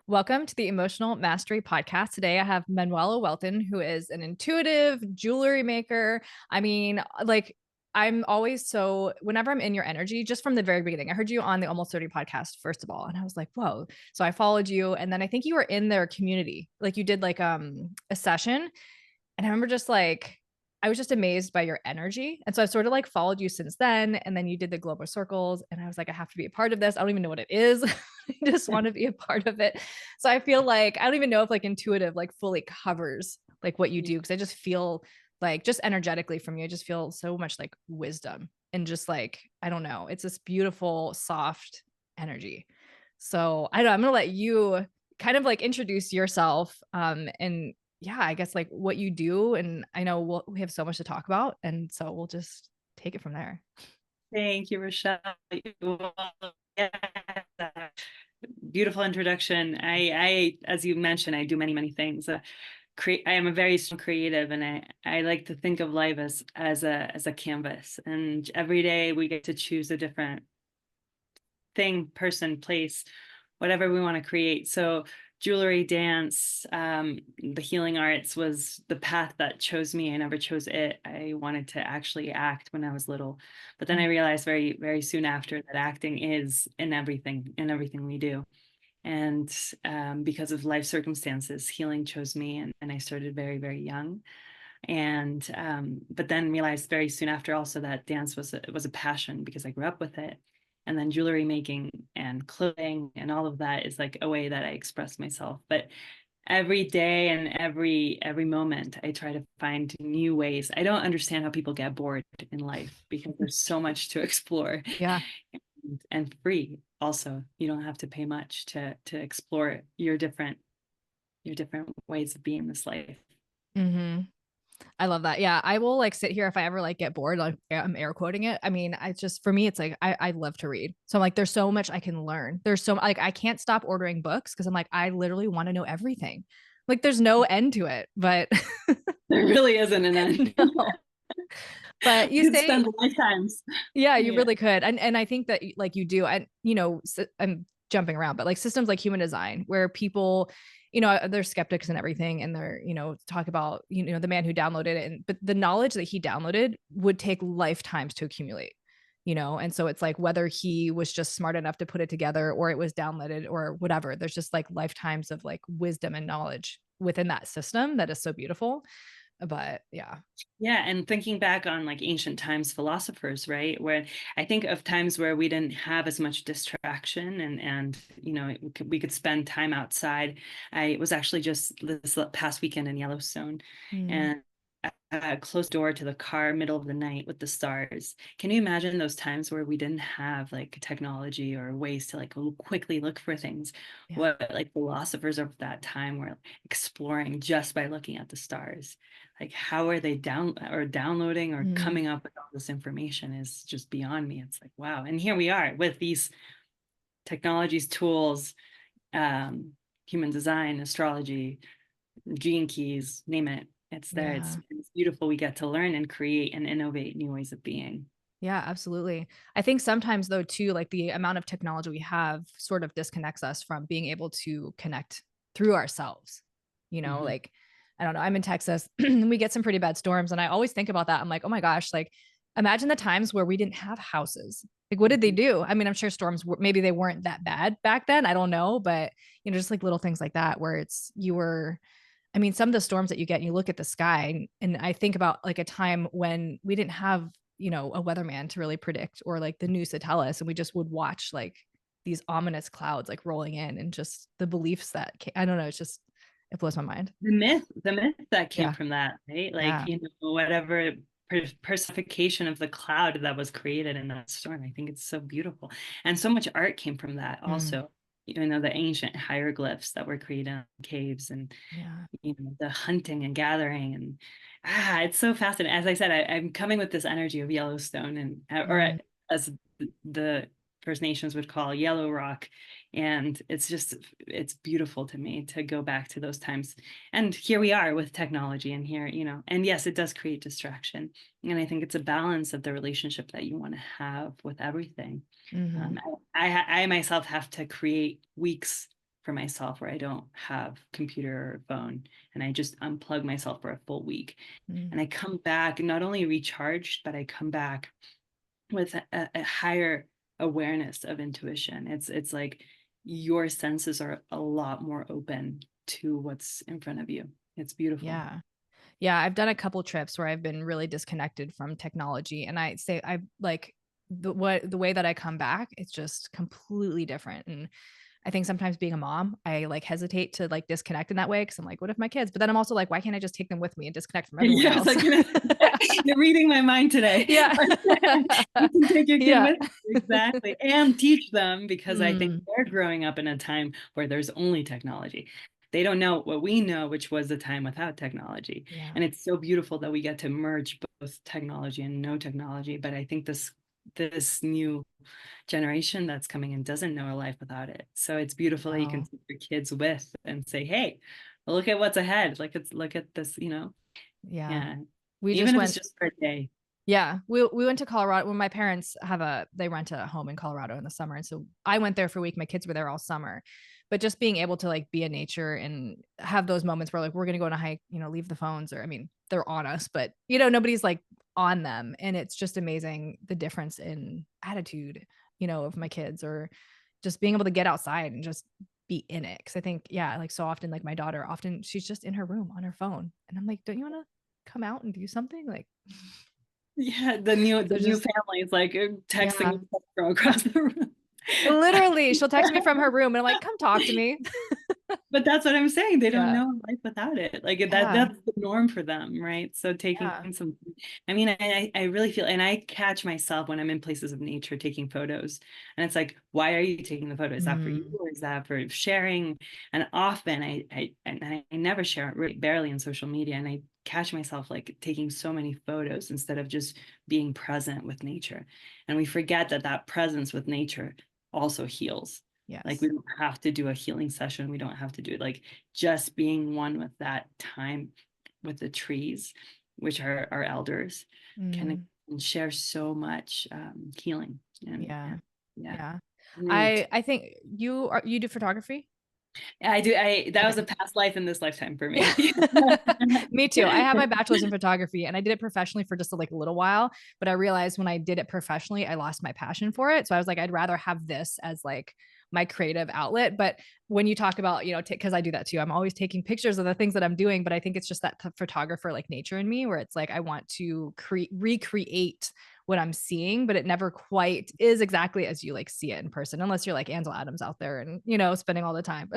Welcome to the Emotional Mastery Podcast. Today I have Manuela Welton, who is an intuitive jewelry maker. I'm always whenever I'm in your energy, just from the very beginning, I heard you on the Almost 30 podcast, first of all, and I was like, whoa. So I followed you. And then I think you were in their community, like you did like a session. And I remember I was just amazed by your energy. And so I sort of like followed you since then. And then you did the global circles. And I was like, I have to be a part of this. I don't even know what it is. I just want to be a part of it. So I feel like I don't even know if like intuitive like fully covers like what you do. Cause I just feel like just energetically from you, I just feel so much like wisdom and just like, I don't know, it's this beautiful, soft energy. So I don't know, I'm gonna let you kind of like introduce yourself and yeah, I guess like what you do. And I know we have so much to talk about. And so we'll just take it from there. Thank you, Rochelle. Well, yeah, beautiful introduction. As you mentioned, I do many things. I am a very strong creative, and I like to think of life as a canvas. And every day we get to choose a different thing, person, place, whatever we want to create. So jewelry, dance, the healing arts was the path that chose me. I never chose it. I wanted to actually act when I was little, but then I realized very soon after that acting is in everything we do. And because of life circumstances, healing chose me, and I started very young. And but then realized very soon after also that dance was a passion because I grew up with it. And then jewelry making and clothing and all of that is like a way that I express myself. But every day and every moment I try to find new ways. I don't understand how people get bored in life because there's so much to explore. Yeah. And free also. You don't have to pay much to explore your different ways of being this life. Mm-hmm. I love that. Yeah. I will like sit here if I ever like get bored, like I'm air quoting it. I mean, I just, for me, it's like, I love to read. So I'm like, there's so much I can learn. There's so like, I can't stop ordering books because I'm like, I literally want to know everything. Like there's no end to it, but There really isn't an end. no, but you Could say, spend lifetimes. yeah, you Yeah. really could. And I think that like you do, and I'm jumping around, but like systems like human design, where people, they're skeptics and everything, and they're, talk about, the man who downloaded it. But the knowledge that he downloaded would take lifetimes to accumulate, and so it's like whether he was just smart enough to put it together or it was downloaded or whatever, there's just like lifetimes of like wisdom and knowledge within that system that is so beautiful. But yeah. Yeah, and thinking back on like ancient times philosophers, right? Where I think of times where we didn't have as much distraction and we could spend time outside. I was actually just this past weekend in Yellowstone, Mm. and a closed door to the car, middle of the night with the stars. Can you imagine those times where we didn't have like technology or ways to like quickly look for things? Yeah. What like philosophers of that time were exploring just by looking at the stars. Like how are they downloading or Mm. coming up with all this information is just beyond me. It's like, wow. And here we are with these technologies, tools, um, human design, astrology, gene keys, name it. It's there. Yeah. It's beautiful. We get to learn and create and innovate new ways of being. Yeah, absolutely. I think sometimes though too, like the amount of technology we have sort of disconnects us from being able to connect through ourselves. Mhm. Like I don't know, I'm in Texas, we get some pretty bad storms and I always think about that. I'm like, "Oh my gosh, like imagine the times where we didn't have houses. Like what did they Mhm. do?" I mean, I'm sure storms maybe they weren't that bad back then. I don't know, but just like little things like that where I mean, some of the storms that you get, and you look at the sky, and I think about like a time when we didn't have, a weatherman to really predict or like the news to tell us, and we just would watch like these ominous clouds like rolling in, and just the beliefs I don't know, it blows my mind. The myth that came Yeah, from that, right? Like, yeah. whatever personification of the cloud that was created in that storm. I think it's so beautiful. And so much art came from that Mm, also. The ancient hieroglyphs that were created in caves and, yeah. the hunting and gathering and it's so fascinating. As I said, I'm coming with this energy of Yellowstone and or Mm, as the First Nations would call Yellow Rock. And it's beautiful to me to go back to those times. And here we are with technology and here, and yes, it does create distraction. And I think it's a balance of the relationship that you want to have with everything. hmm. I myself have to create weeks for myself where I don't have computer or phone, and I just unplug myself for a full week. Mm. And I come back not only recharged, but I come back with a higher awareness of intuition. It's like your senses are a lot more open to what's in front of you. It's beautiful. Yeah. Yeah, I've done a couple trips where I've been really disconnected from technology, and I say I like the way that I come back, it's just completely different. And I think sometimes being a mom, I like hesitate to like disconnect in that way because I'm like, what if my kids? But then I'm also like, why can't I just take them with me and disconnect from everyone Yes, else? you're reading my mind today. Yeah. You can take your kid Yeah. with you, exactly, and teach them, because I think Mm, they're growing up in a time where there's only technology. They don't know what we know, which was the time without technology. yeah. And it's so beautiful that we get to merge both technology and no technology. But I think this new generation that's coming in doesn't know a life without it. So it's beautiful that you can No. take your kids with and say, hey, look at what's ahead. Like, it's look at this, Yeah. yeah. We just Even if it's went just for a day. Yeah, we went to Colorado when my parents they rent a home in Colorado in the summer, and so I went there for a week. My kids were there all summer, but just being able to like be in nature and have those moments where like we're gonna go on a hike, leave the phones, or I mean they're on us, but nobody's like on them, and it's just amazing the difference in attitude, of my kids, or just being able to get outside and just be in it. Because I think like so often like my daughter often she's just in her room on her phone, and I'm like, don't you want to come out and do something like? Yeah, the So new just family is like texting yeah. me from across the room. Literally, she'll text me from her room and I'm like, "Come talk to me." But that's what I'm saying. They don't Yeah. know life without it. Like Yeah. that's the norm for them, right? So taking Yeah. some, I mean, I really feel, and I catch myself when I'm in places of nature taking photos, and it's like, why are you taking the photo? Is that for you, Mm, or is that for sharing? And often I never share it, really, barely in social media, and I catch myself like taking so many photos instead of just being present with nature, and we forget that presence with nature also heals. Like, we yes. don't have to do a healing session. We don't have to do it. Like, just being one with that time with the trees, which are our elders, can Mm, share so much healing. yeah. And yeah, Yeah. really, I think you do photography? I do. That was Okay. a past life in this lifetime for Yeah. me. Me too. I have my bachelor's in photography and I did it professionally for just like a little while, but I realized when I did it professionally, I lost my passion for it. So I was like, I'd rather have this as like my creative outlet. But when you talk about, because I do that too, I'm always taking pictures of the things that I'm doing, but I think it's just that photographer like nature in me where it's like I want to recreate what I'm seeing, but it never quite is exactly as you like see it in person, unless you're like Ansel Adams out there and, spending all the time.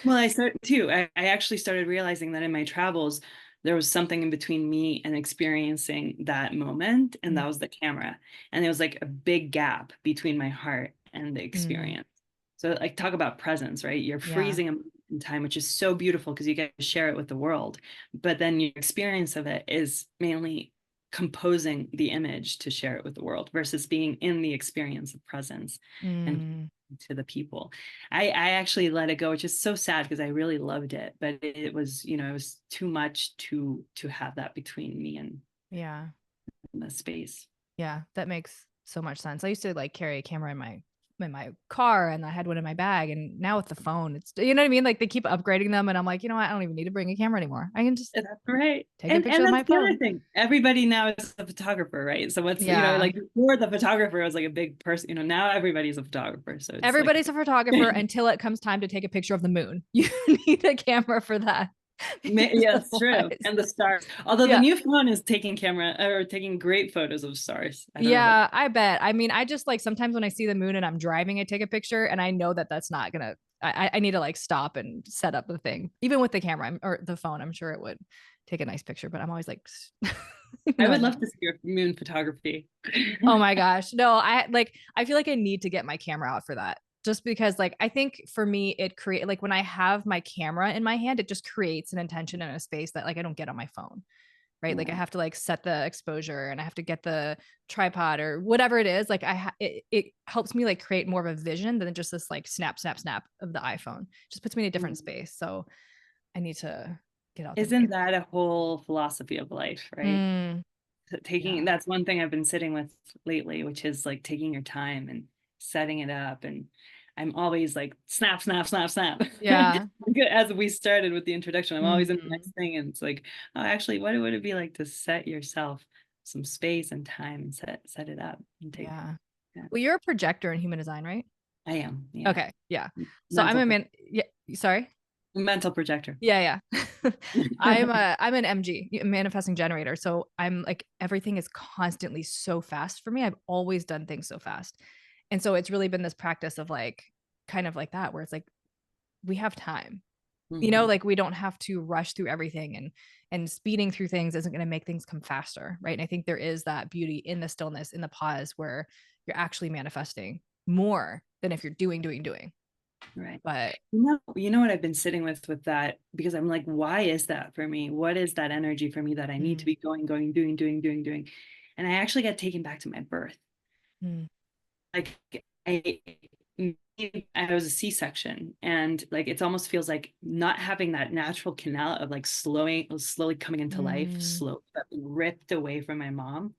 Well, I started too. I actually started realizing that in my travels, there was something in between me and experiencing that moment, and that was the camera. And there was like a big gap between my heart and the Mm, experience. So, like, talk about presence, right? You're yeah. freezing a moment in time, which is so beautiful because you get to share it with the world. But then your experience of it is mainly composing the image to share it with the world versus being in the experience of presence and Mm, to the people. I actually let it go, which is so sad because I really loved it, but it was, it was too much to have that between me and yeah. the space. Yeah, that makes so much sense. I used to like carry a camera in my car and I had one in my bag, and now with the phone it's you know what I mean, like they keep upgrading them and I'm like, you know what, I don't even need to bring a camera anymore. I can just And that's right. take a And picture with that's my the other phone. thing. Everybody now is a photographer, right? So what's, Yeah. like before the photographer was like a big person, now everybody's a photographer. So it's like, Everybody's a photographer until it comes time to take a picture of the moon. You need a camera for that. yeah, it's true. Otherwise- And the stars. Although the yeah. new phone is taking camera or taking great photos of stars. I don't know about. Yeah, I bet. I mean, I just like sometimes when I see the moon and I'm driving, I take a picture and I know that that's not gonna. I need to like stop and set up the thing. Even with the camera or the phone, I'm sure it would take a nice picture, but I'm always like, I I would just, love to see your moon photography. oh my gosh, no, I feel like I need to get my camera out for that. Just because like I think for me it create like when I have my camera in my hand, it just creates an intention in a space that like I don't get on my phone, right? Like I Yeah. have to like set the exposure and I have to get the tripod or whatever it is. Like it helps me like create more of a vision than just this like snap, snap, snap of the iPhone. Just puts me in a different Mm. space. So I need to get out the Isn't that a whole philosophy of life, right? mm, Taking, yeah. that's one thing I've been sitting with lately, which is like taking your time and setting it up. And I'm always like snap, snap, snap, snap. Yeah. As we started with the introduction, I'm always in the Mhm. next thing. And it's like, oh, actually, what would it be like to set yourself some space and time and set it up and take, Yeah. yeah, Well, you're a projector in human design, right? I am. Yeah. Okay. Yeah. So I'm Mental, a man. Yeah. Sorry. mental projector. Yeah, yeah. I'm an MG, manifesting generator. So I'm like everything is constantly so fast for me. I've always done things so fast. And so it's really been this practice of like kind of like that where it's like we have time. Mhm. Like we don't have to rush through everything and speeding through things isn't going to make things come faster, right? And I think there is that beauty in the stillness, in the pause where you're actually manifesting more than if you're doing. Right. But You know what I've been sitting with that, because I'm like, why is that for me? What is that energy for me that I need to mm, be going, doing? And I actually got taken back to my birth. mm, Like I I was a C-section, and like it almost feels like not having that natural canal of like slowly coming into life, mm, slow but ripped away from my mom,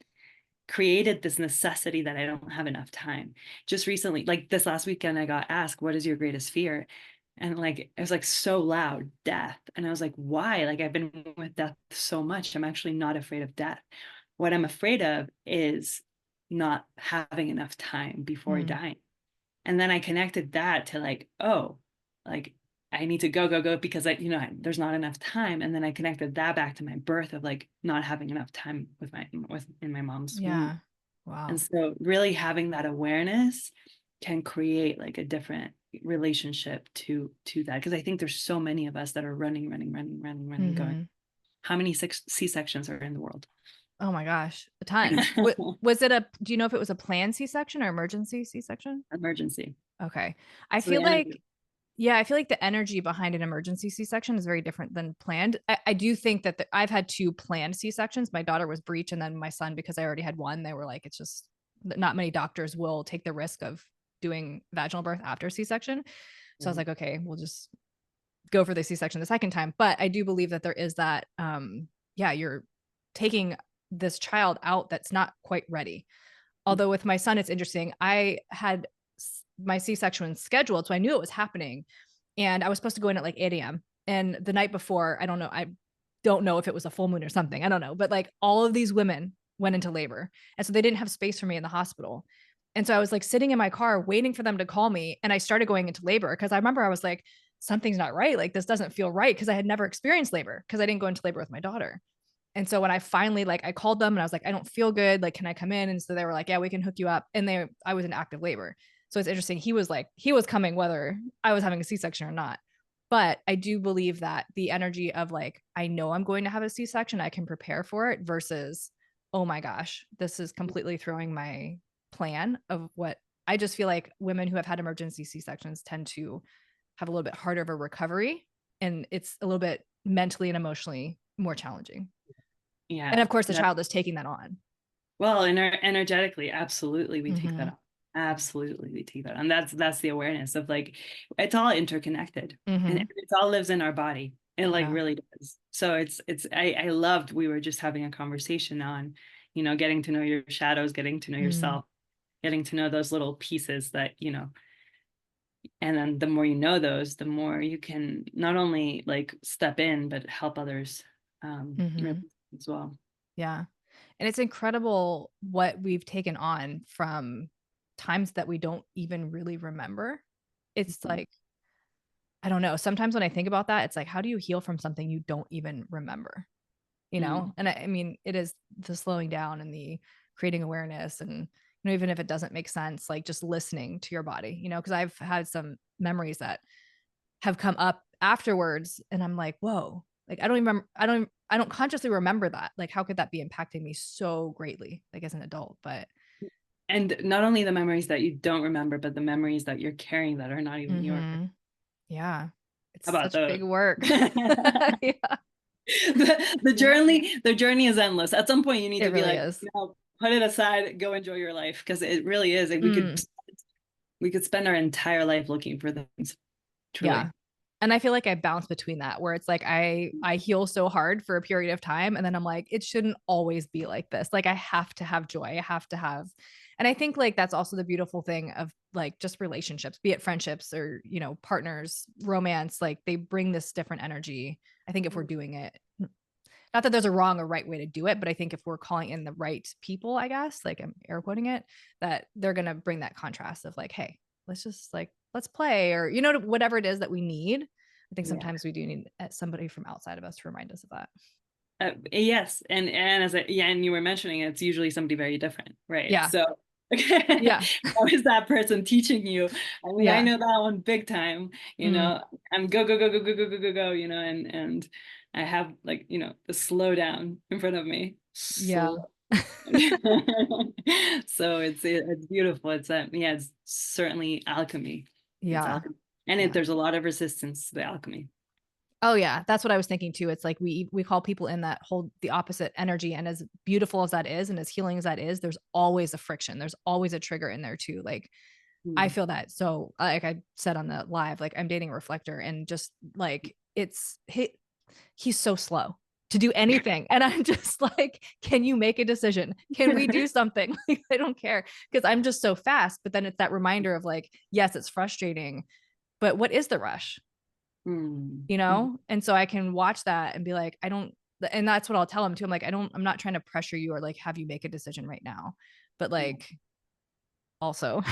created this necessity that I don't have enough time. Just recently, like this last weekend, I got asked, what is your greatest fear? And like, it was like so loud, death. And I was like, why? Like, I've been with death so much. I'm actually not afraid of death. What I'm afraid of is not having enough time before mm, dying. And then I connected that to like, oh, like I need to go because there's not enough time. And then I connected that back to my birth of like not having enough time with in my mom's womb. yeah. And Wow. so really having that awareness can create like a different relationship to that. Because I think there's so many of us that are running, going, Hmm. how many C-sections are in the world? Oh my gosh, tons. Was it do you know if it was a planned C-section or emergency C-section? Emergency. Okay. I So the feel energy. like, yeah, I feel like the energy behind an emergency C-section is very different than planned. I do think that I've had two planned C-sections. My daughter was breech, and then my son, because I already had one, they were like, it's just not many doctors will take the risk of doing vaginal birth after C-section. So I was Mhm. like, okay, we'll just go for the C-section the second time. But I do believe that there is that, yeah, you're taking this child out that's not quite ready. Although with my son, it's interesting. I had my C-section scheduled, so I knew it was happening, and I was supposed to go in at like 8 a.m. And the night before, I don't know if it was a full moon or something. I don't know, but like all of these women went into labor, and so they didn't have space for me in the hospital. And so I was like sitting in my car waiting for them to call me, and I started going into labor because I remember I was like, something's not right. Like this doesn't feel right because I had never experienced labor because I didn't go into labor with my daughter. And so when I finally like I called them and I was like, I don't feel good. Like, can I come in? And so they were like, yeah, we can hook you up. And I was in active labor. So it's interesting. He was coming whether I was having a C-section or not. But I do believe that the energy of like, I know I'm going to have a C-section, I can prepare for it versus, oh my gosh, this is completely throwing my plan of what I just feel like women who have had emergency C-sections tend to have a little bit harder of a recovery. And it's a little bit mentally and emotionally more challenging. And Yeah. of course, the That child is taking that on. Well, energetically, absolutely, we take that Mhm. on. Absolutely, we take that on. That's the awareness of like it's all interconnected, and Mhm. it all lives in our body. It like Yeah. really does. So I loved we were just having a conversation on, getting to know your shadows, getting to know Mm. yourself, getting to know those little pieces that, and then the more you know those, the more you can not only like step in, but help others Mhm. as well. Yeah. And it's incredible what we've taken on from times that we don't even really remember. It's Mhm. like, I don't know. Sometimes when I think about that, it's like, how do you heal from something you don't even remember? Mm. And I mean, it is the slowing down and the creating awareness. And, even if it doesn't make sense, like just listening to your body, because I've had some memories that have come up afterwards and I'm like, whoa, like I don't consciously remember that. Like, how could that be impacting me so greatly, like as an adult? But And not only the memories that you don't remember, but the memories that you're carrying that are not even yours. yeah, it's How about such those? big work. Yeah, The journey is endless. At some point, you need it to be really like, is. put it aside, go enjoy your life, because it really is. We could Mm, we could spend our entire life looking for things, yeah. truly. And I feel like I bounce between that where it's like I heal so hard for a period of time and then I'm like it shouldn't always be like this. Like I have to have joy. I have to have and I think like that's also the beautiful thing of like just relationships, be it friendships or, you know, partners, romance, like they bring this different energy. I think if we're doing it, not that there's a wrong or right way to do it, but I think if we're calling in the right people, I guess, like I'm air quoting it, that they're going to bring that contrast of like, hey, let's just like, let's play or, you know, whatever it is that we need. I think Yeah. sometimes we do need somebody from outside of us to remind us of that. Yes, and as yeah, and you were mentioning it's usually somebody very different, right? Yeah. So Yeah. how is that person teaching you? I mean, I Yeah. know that one big time, you Mm, know, I'm go, go, go, go, go, go, go, go, go, you know, and I have like, you know, the slow down in front of me. yeah. Slow. So it's beautiful. It's yeah, it's certainly alchemy. It's Yeah. alchemy. And Yeah. there's a lot of resistance to the alchemy. Oh yeah, that's what I was thinking too. It's like we call people in that hold the opposite energy, and as beautiful as that is, and as healing as that is, there's always a friction. There's always a trigger in there too. Like I Mm. feel that. So like I said on the live, like I'm dating a reflector, and just like he's so slow to do anything, and I'm just like, can you make a decision? Can we do something? Like I don't care because I'm just so fast. But then it's that reminder of like, yes, it's frustrating, but what is the rush? Mm. You Mm. know? And so I can watch that and be like, I don't, and that's what I'll tell him too. I'm like, I'm not trying to pressure you or like have you make a decision right now. But Yeah. like also,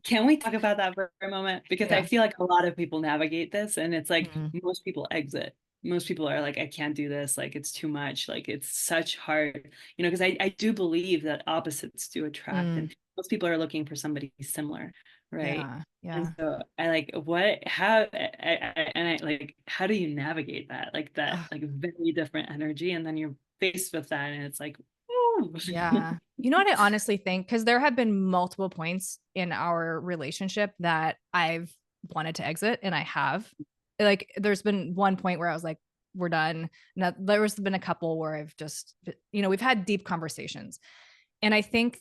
Can we talk about that for a moment? Because I yeah. feel like a lot of people navigate this and it's like Mhm. most people exit. Most people are like, I can't do this. Like it's too much. Like it's such hard, you know, because I do believe that opposites do attract Mm. and most people are looking for somebody similar, right? Yeah. And Yeah. so I like what how and I like how do you navigate that? Like that Ugh, like very different energy and then you're faced with that and it's like, ooh. yeah. You know what I honestly think? Because there have been multiple points in our relationship that I've wanted to exit, and I have. Like, there's been one point where I was like, we're done. Now, there's been a couple where I've just, you know, we've had deep conversations. And I think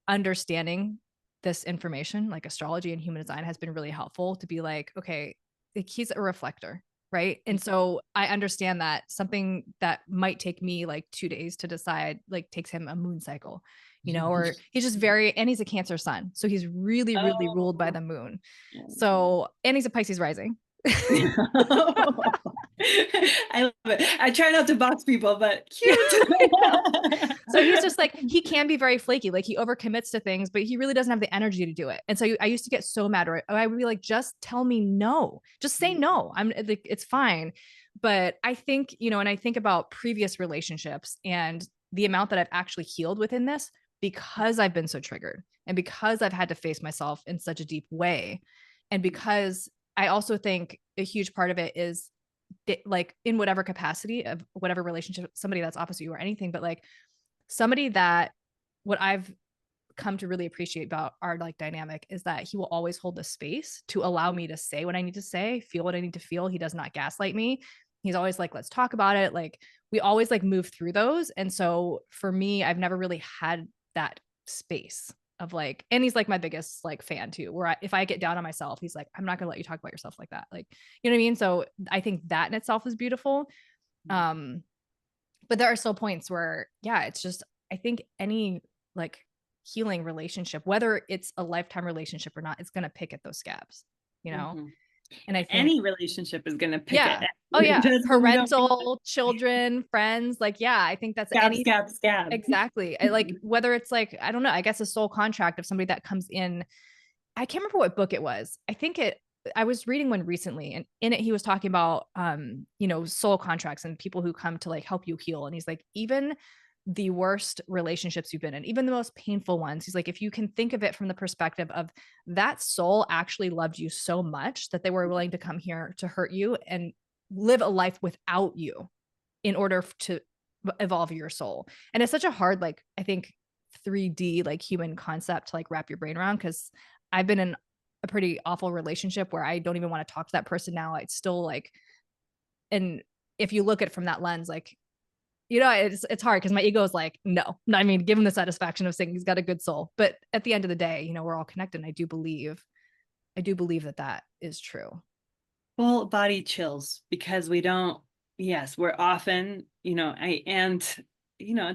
understanding this information, like astrology and human design, has been really helpful to be like, okay, like he's a reflector, right? And so I understand that something that might take me like 2 days to decide, like takes him a moon cycle, you know, or he's just very, and he's a Cancer sun. So he's really, really ruled by Oh, the moon. yeah. So, and he's a Pisces rising. I love it. I try not to box people, but cute. I know. So he's just like, he can be very flaky. Like he overcommits to things, but he really doesn't have the energy to do it. And so I used to get so mad, or I would be like, just tell me no. Just say no. I'm like, it's fine. But I think, you know, and I think about previous relationships and the amount that I've actually healed within this because I've been so triggered and because I've had to face myself in such a deep way. And because I also think a huge part of it is like in whatever capacity of whatever relationship, somebody that's opposite you or anything, but like somebody that what I've come to really appreciate about our like dynamic is that he will always hold the space to allow me to say what I need to say, feel what I need to feel. He does not gaslight me. He's always like, let's talk about it. Like we always like move through those. And so for me, I've never really had that space of like, and he's like my biggest like fan too, where if I get down on myself, he's like, I'm not gonna let you talk about yourself like that. Like, you know what I mean? So I think that in itself is beautiful. Um, but there are still points where, yeah, it's just, I think any like healing relationship, whether it's a lifetime relationship or not, it's going to pick at those scabs, you know? Mhm. And I think, Any relationship is going to pick it. yeah. Oh, yeah. Just when you don't think Parental, children, friends. Like, yeah, I think that's scab, any, scab, scab. exactly. I like, whether it's like, I don't know, I guess a soul contract of somebody that comes in. I can't remember what book it was. I was reading one recently and in it he was talking about you know, soul contracts and people who come to like help you heal. And he's like, even the worst relationships you've been in, even the most painful ones, he's like, if you can think of it from the perspective of that soul actually loved you so much that they were willing to come here to hurt you and live a life without you in order to evolve your soul. And it's such a hard, like, I think 3D like human concept to like wrap your brain around because I've been in a pretty awful relationship where I don't even want to talk to that person now. It's still like, and if you look at it from that lens, like, you know, it's hard because my ego is like, no, I mean, give him the satisfaction of saying he's got a good soul. But at the end of the day, you know, we're all connected. And I do believe I do believe that that is true. Full body chills because we don't, yes, we're often,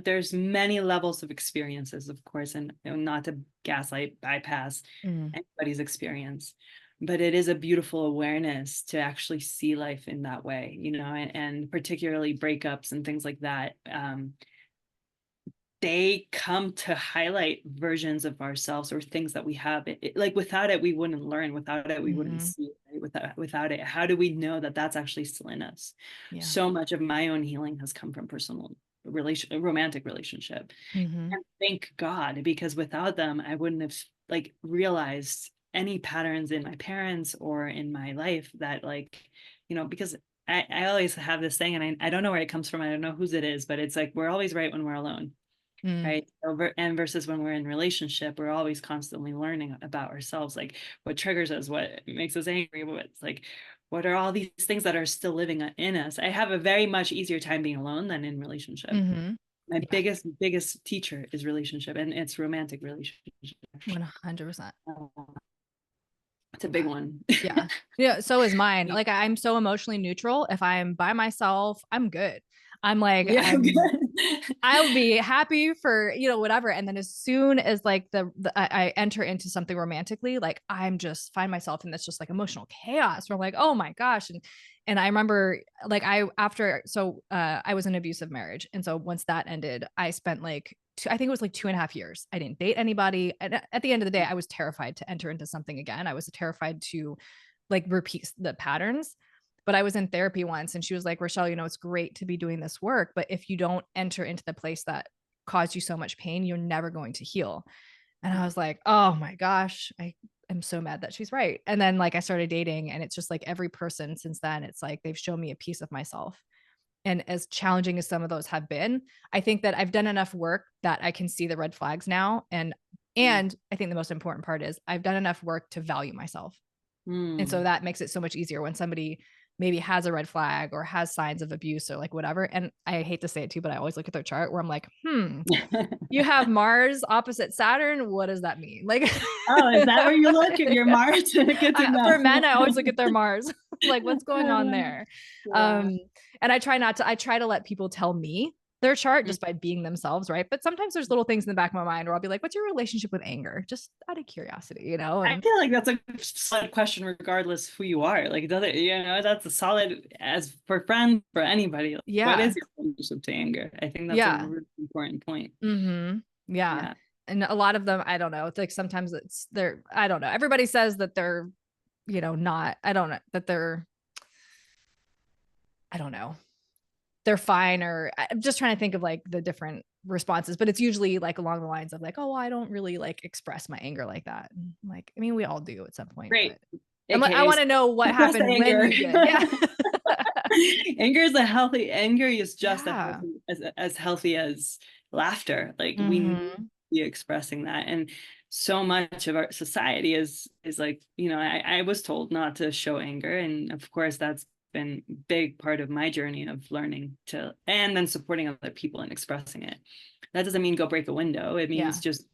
there's many levels of experiences, of course, and not to gaslight, bypass Mm. anybody's experience, but it is a beautiful awareness to actually see life in that way, and particularly breakups and things like that. They come to highlight versions of ourselves or things that we have. Like without it, we wouldn't learn. Without it, we wouldn't Mm-hmm. see. Right? Without it, how do we know that that's actually still in us? Yeah. So much of my own healing has come from personal romantic relationship, Mm-hmm. and thank God, because without them, I wouldn't have like realized any patterns in my parents or in my life that because I always have this thing, and I don't know where it comes from. I don't know whose it is, but it's like we're always right when we're alone, Mm. right? And versus when we're in relationship, we're always constantly learning about ourselves, like what triggers us, what makes us angry, what's like, what are all these things that are still living in us. I have a very much easier time being alone than in relationship. Mm-hmm. My Yeah. biggest teacher is relationship, and it's romantic relationship. 100%. It's a big Yeah. one. Yeah. Yeah. So is mine. Like I'm so emotionally neutral. If I'm by myself, I'm good. I'm like, Yeah, I would be happy for, whatever. And then as soon as like I enter into something romantically, like I'm just find myself in this just like emotional chaos where I'm like, oh my gosh. And I remember like I was in an abusive marriage. And so once that ended, I spent like I think it was like 2.5 years. I didn't date anybody. And at the end of the day, I was terrified to enter into something again. I was terrified to like repeat the patterns. But I was in therapy once and she was like, Rochelle, it's great to be doing this work. But if you don't enter into the place that caused you so much pain, you're never going to heal. And I was like, oh my gosh, I am so mad that she's right. And then like I started dating and it's just like every person since then, it's like they've shown me a piece of myself. And as challenging as some of those have been, I think that I've done enough work that I can see the red flags now. And I think the most important part is I've done enough work to value myself. And so Mm. that makes it so much easier when somebody maybe has a red flag or has signs of abuse or like whatever. And I hate to say it too, but I always look at their chart where I'm like, you have Mars opposite Saturn. What does that mean? Like, Oh, is that where you look at your yeah. Mars? Good to For know. men, I always look at their Mars. Like, what's going on there? Yeah. Um, and I try to let people tell me their chart just by being themselves, right? But sometimes there's little things in the back of my mind where I'll be like, what's your relationship with anger? Just out of curiosity, I And feel like that's a solid question, regardless who you are. Like, does it, that's a solid as for friends, for anybody. Like, what yeah, is your relationship to anger? I think that's a yeah. really important point. Mm-hmm. Yeah. Yeah. And a lot of them, I don't know. It's like sometimes I don't know. Everybody says that they're, not, I don't know, that they're, I don't know, they're fine. Or I'm just trying to think of like the different responses, but it's usually like along the lines of like, oh, well, I don't really like express my anger like that. And like, I mean, we all do at some point, Great. but I AKA want to know what suppress the happened when anger. you did. Yeah. Anger is just Yeah. as healthy as laughter. Like we need to Mm-hmm. be expressing that. And so much of our society is like, I was told not to show anger. And of course that's been a big part of my journey of learning to and then supporting other people and expressing it. That doesn't mean go break a window. It means Yeah. just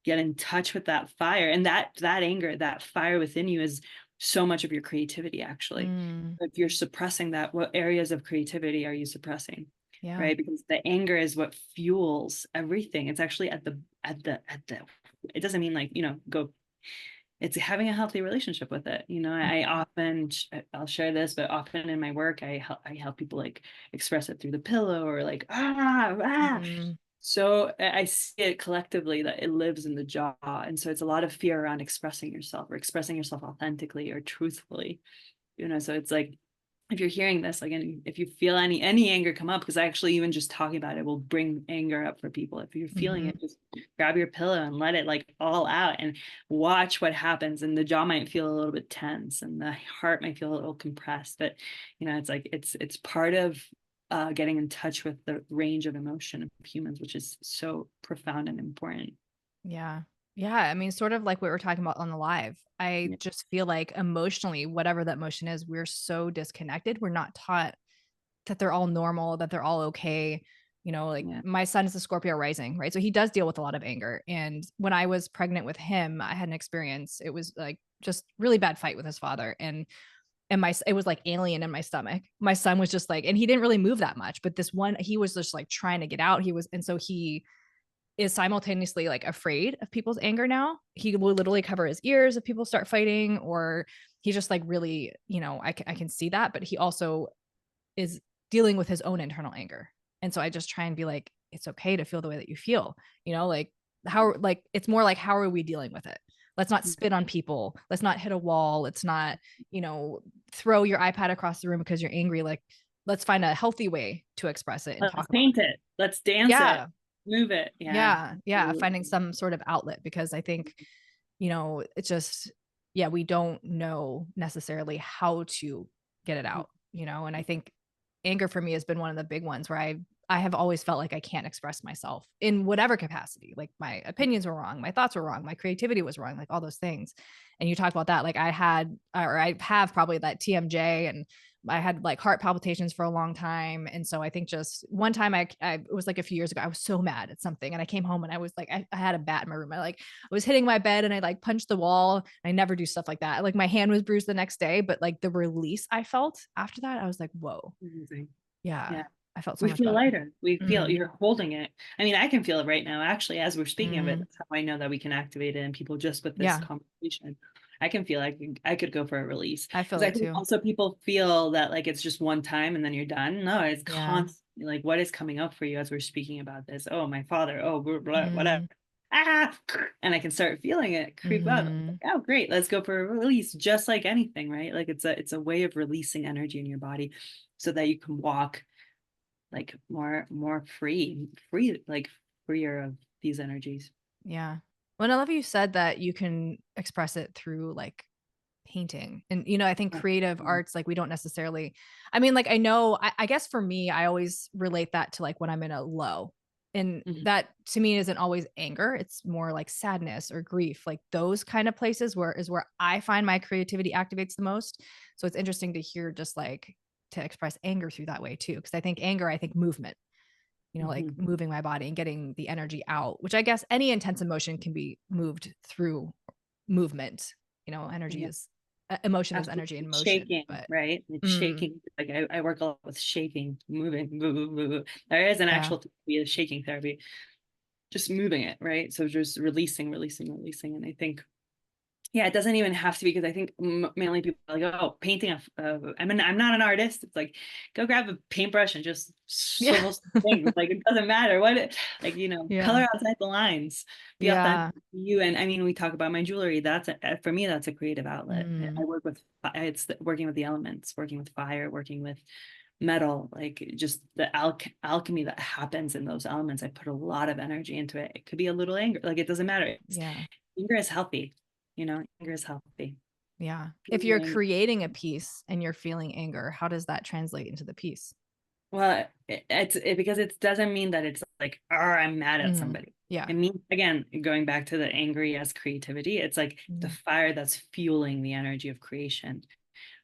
get in touch with that fire. And that anger, that fire within you is so much of your creativity, actually. Mm. If you're suppressing that, what areas of creativity are you suppressing? Yeah. Right? Because the anger is what fuels everything. It's actually at the it doesn't mean like, go, it's having a healthy relationship with it. I often, I'll share this, but often in my work, I help people like express it through the pillow or like, Mm-hmm. so I see it collectively that it lives in the jaw. And so it's a lot of fear around expressing yourself or expressing yourself authentically or truthfully. So it's like if you're hearing this, like, and if you feel any anger come up, because actually even just talking about it will bring anger up for people. If you're feeling Mm-hmm. it, just grab your pillow and let it like all out and watch what happens. And the jaw might feel a little bit tense and the heart might feel a little compressed. But it's like it's part of getting in touch with the range of emotion of humans, which is so profound and important. Yeah. Yeah. I mean, sort of like what we're talking about on the live. I Yeah. just feel like emotionally, whatever that emotion is, we're so disconnected. We're not taught that they're all normal, that they're all okay. Like Yeah. my son is a Scorpio rising, right? So he does deal with a lot of anger. And when I was pregnant with him, I had an experience. It was like just really bad fight with his father. And my it was like alien in my stomach. My son was just like, and he didn't really move that much, but this one, he was just like trying to get out. And so he is simultaneously like afraid of people's anger now. He will literally cover his ears if people start fighting, or he's just like really, I can see that, but he also is dealing with his own internal anger. And so I just try and be like, it's okay to feel the way that you feel, like like it's more like, how are we dealing with it? Let's not spit on people. Let's not hit a wall. Let's not, throw your iPad across the room because you're angry. Like, let's find a healthy way to express it and Let's talk about paint it. Let's it. dance it. Yeah. Move it. Yeah. Yeah. Yeah. Finding some sort of outlet, because I think, it's just, yeah, we don't know necessarily how to get it out, and I think anger for me has been one of the big ones where I have always felt like I can't express myself in whatever capacity. Like my opinions were wrong, my thoughts were wrong, my creativity was wrong, like all those things. And you talk about that, like I have probably that TMJ, and I had like heart palpitations for a long time. And so I think just one time it was like a few years ago, I was so mad at something, and I came home and I was like, I had a bat in my room. I was hitting my bed and I like punched the wall. I never do stuff like that. Like my hand was bruised the next day, but like the release I felt after that, I was like, whoa, Amazing. yeah, Yeah. I felt so We much feel better. lighter. We feel Mm, you're holding it. I mean, I can feel it right now, actually, as we're speaking of it. mm, That's how I know that we can activate it in people just with this yeah, conversation. I can feel I could go for a release, I because feel I it think too. also people feel that like it's just one time and then you're done. No, it's Yeah. constantly like what is coming up for you as we're speaking about this. Oh, my father. Oh, blah, blah, whatever. Mm, Ah, and I can start feeling it creep up. mm-hmm. Like, oh, great. Let's go for a release, just like anything, right? Like it's a way of releasing energy in your body so that you can walk like more free, like freer of these energies. Yeah. Well, I love you said that you can express it through like painting. And, I think Yeah. creative arts, like we don't necessarily, I mean, like I know, I guess for me, I always relate that to like when I'm in a low. And Mhm. that to me isn't always anger. It's more like sadness or grief, like those kind of places where I find my creativity activates the most. So it's interesting to hear just like to express anger through that way too. Cause I think anger, I think movement, like Mhm. moving my body and getting the energy out, which I guess any intense emotion can be moved through movement. Energy Yeah. is emotion is Absolutely. energy in motion, Shaking, but right? It's mm, shaking. Like I work a lot with shaking, moving, move. There is an yeah. actual therapy, of shaking therapy, just moving it, right? So just releasing. And I think, yeah, it doesn't even have to be, because I think mainly people are like, oh, painting I mean, I'm not an artist. It's like, go grab a paintbrush and just Yeah. swivel some things. Like, it doesn't matter what like, Yeah. color outside the lines, be authentic Yeah. to you. And I mean, we talk about my jewelry. For me, that's a creative outlet. Mm, I work with, working with the elements, working with fire, working with metal, like just the alchemy that happens in those elements. I put a lot of energy into it. It could be a little anger, like it doesn't matter. yeah. Anger is healthy. Anger is healthy. Yeah. If Feeling you're anger. creating a piece and you're feeling anger, how does that translate into the piece? Well, because it doesn't mean that it's like, oh, I'm mad at Mm, somebody. yeah. It means, again, going back to the angry as creativity, it's like the Mm, fire that's fueling the energy of creation,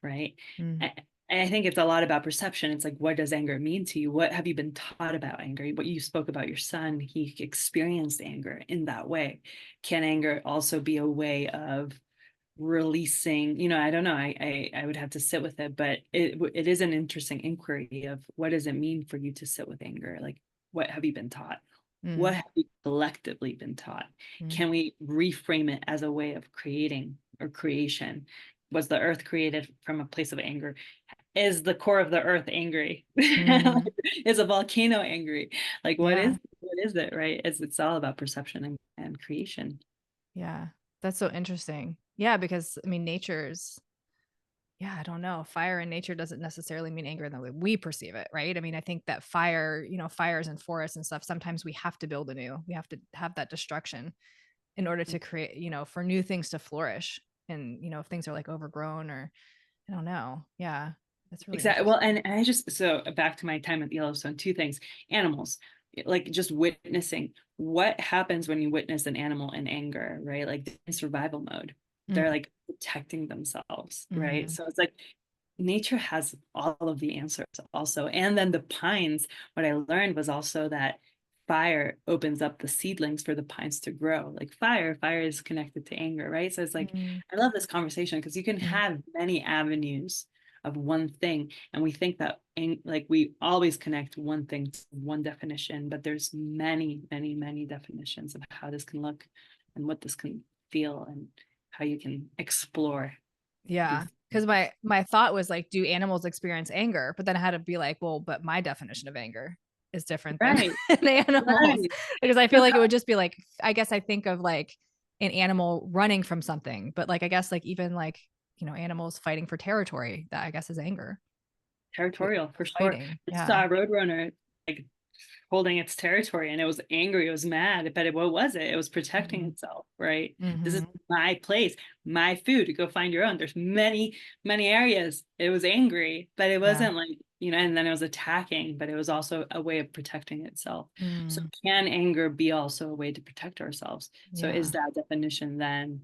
right? mm, And I think it's a lot about perception. It's like, what does anger mean to you? What have you been taught about anger? What you spoke about your son, he experienced anger in that way. Can anger also be a way of releasing, I don't know, I would have to sit with it, but it is an interesting inquiry of what does it mean for you to sit with anger? Like, what have you been taught? What mm, have you collectively been taught? mm, Can we reframe it as a way of creating or creation? Was the earth created from a place of anger? Is the core of the earth angry? mm, Is a volcano angry? Like, yeah. what is it, right? It's all about perception and creation. Yeah. That's so interesting. Yeah, because I mean nature's, yeah, I don't know. Fire in nature doesn't necessarily mean anger in the way we perceive it, right? I mean, I think that fire, fires in forests and stuff, sometimes we have to build anew. We have to have that destruction in order to create, for new things to flourish. And, if things are like overgrown or I don't know. Yeah. That's really Exactly. Well, interesting. and I just, so back to my time at Yellowstone, two things. Animals, like just witnessing what happens when you witness an animal in anger, right? Like in survival mode, they're Mm, like protecting themselves, right? mm, So it's like nature has all of the answers also. And then the pines, what I learned was also that fire opens up the seedlings for the pines to grow. Like fire is connected to anger, right? So it's like, Mm, I love this conversation because you can mm, have many avenues of one thing. And we think that like we always connect one thing to one definition, but there's many, many, many definitions of how this can look and what this can feel and how you can explore yeah. these Because things. my thought was like, do animals experience anger? But then I had to be like, well, but my definition of anger is different than Right, the animals. right. Because I So feel like it would just be like, I guess I think of like an animal running from something, but like I guess like even like, animals fighting for territory, that I guess is anger. territorial for sure. Fighting. I Yeah. saw a roadrunner like holding its territory and it was angry, it was mad, but what was it? It was protecting Mm-hmm. itself, right? This is Mm-hmm. my place, my food, go find your own. There's many, many areas. It was angry, but it Yeah. wasn't like, and then it was attacking, but it was also a way of protecting itself. So Mm, can anger be also a way to protect ourselves? So is yeah. that definition then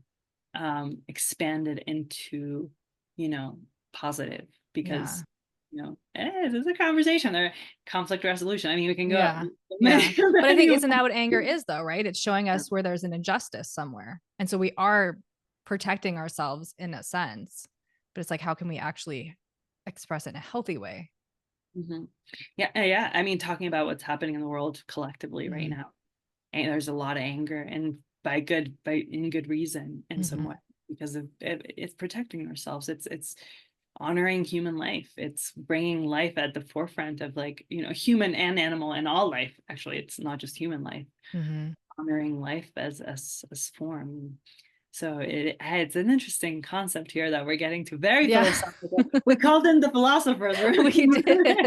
expanded into, positive? Yeah. Because it's a conversation there, conflict resolution. I mean, we can go Yeah. Yeah. many, But I many think ways. isn't that what anger is though, right? It's showing us where there's an injustice somewhere. And so we are protecting ourselves in a sense. But it's like, how can we actually express it in a healthy way? Mhm. Yeah, yeah. I mean, talking about what's happening in the world collectively right Mm-hmm. now, and there's a lot of anger, and by in good reason in some Mm-hmm. way, because of it's protecting ourselves. It's honoring human life. It's bringing life at the forefront of like human and animal and all life. Actually, it's not just human life. Mm-hmm. Honoring life as form. So it's an interesting concept here that we're getting to, very Yeah. philosophical. We called in the philosophers. We did.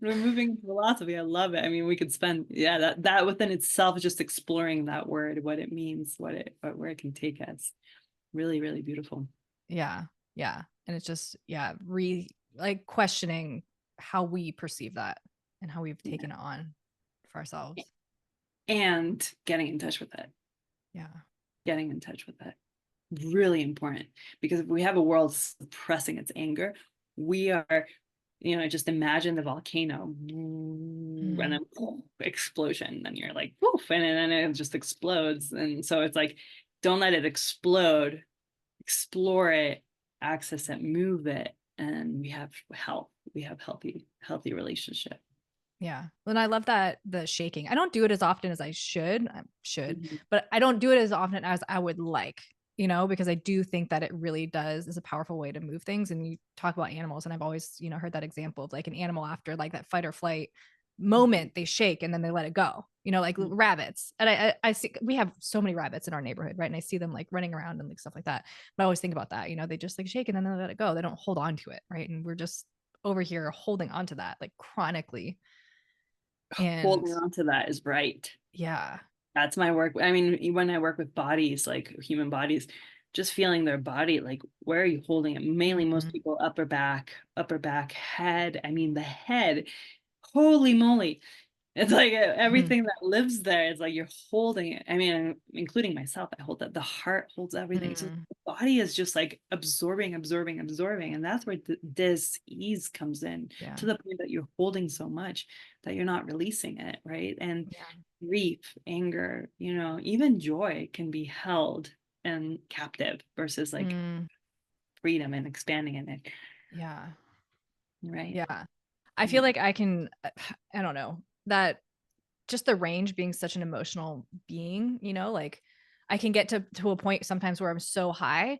We're moving to philosophy. I love it. I mean, we could spend that within itself is just exploring that word, what it means, where it can take us. Really, really beautiful. Yeah. Yeah. And it's just, yeah, like questioning how we perceive that and how we've Yeah. taken it on for ourselves. And getting in touch with it. Yeah. Getting in touch with it. Really important, because if we have a world suppressing its anger, we are, just imagine the volcano and Mm, then explosion, and you're like poof, and then it just explodes. And so it's like, don't let it explode, explore it, access it, move it, and we have health, we have healthy relationship. yeah. And I love that the shaking. I don't do it as often as I should, Mhm. but I don't do it as often as I would like, because I do think that it really does is a powerful way to move things. And you talk about animals, and I've always, heard that example of like an animal after like that fight or flight Mhm. moment, they shake and then they let it go, like rabbits. And I see we have so many rabbits in our neighborhood, right? And I see them like running around and like stuff like that. But I always think about that, they just like shake and then they let it go. They don't hold on to it, right? And we're just over here holding on to that like chronically. And Holding on to that is right. yeah. That's my work. I mean, when I work with bodies, like human bodies, just feeling their body, like where are you holding it? Mainly, most Mhm. people upper back, head. I mean, the head. Holy moly. It's like Mhm. everything that lives there. It's like you're holding it. I mean, including myself, I hold that. The heart holds everything. So Mm. the body is just like absorbing, absorbing, absorbing. And that's where this ease comes in, Yeah. to the point that you're holding so much that you're not releasing it, right? And Yeah. grief, anger, even joy can be held and captive versus like Mm. freedom and expanding in it, Yeah. right? Yeah. I feel Yeah. like I can, I don't know, that just the range being such an emotional being, like I can get to a point sometimes where I'm so high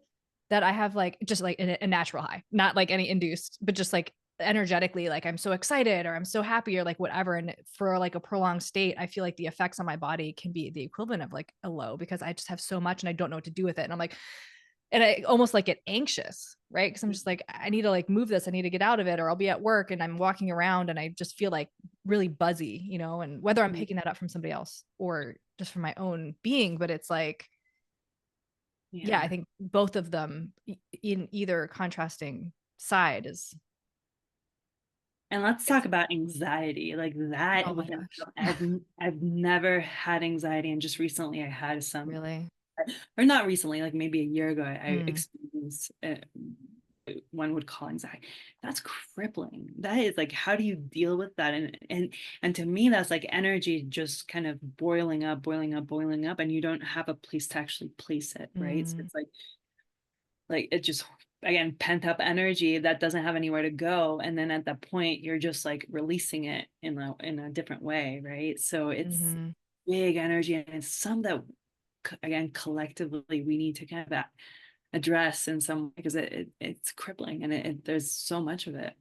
that I have like just like a natural high, not like any induced, but just like energetically, like I'm so excited or I'm so happy or like whatever. And for like a prolonged state, I feel like the effects on my body can be the equivalent of like a low because I just have so much and I don't know what to do with it. And I'm like, and I almost like get anxious, right? Because I'm just like, I need to like move this, I need to get out of it, or I'll be at work and I'm walking around and I just feel like really buzzy, and whether I'm Mhm. picking that up from somebody else or just from my own being, but it's like, yeah, I Yeah. think both of them in either contrasting side is And let's it's talk about anxiety. Like that oh my within gosh. itself. I've never had anxiety, and just recently I had some, Really? or not recently, like maybe a year ago, I Mm, experienced one would call anxiety. That's crippling. That is like, how do you deal with that? And to me, that's like energy just kind of boiling up, boiling up, boiling up, and you don't have a place to actually place it, right? So Mm, it's like it just, again, pent up energy that doesn't have anywhere to go, and then at that point you're just like releasing it in a different way, right? So it's mm-hmm. big energy, and it's some that, again, collectively we need to kind of address in some, because it's crippling, and there's so much of it.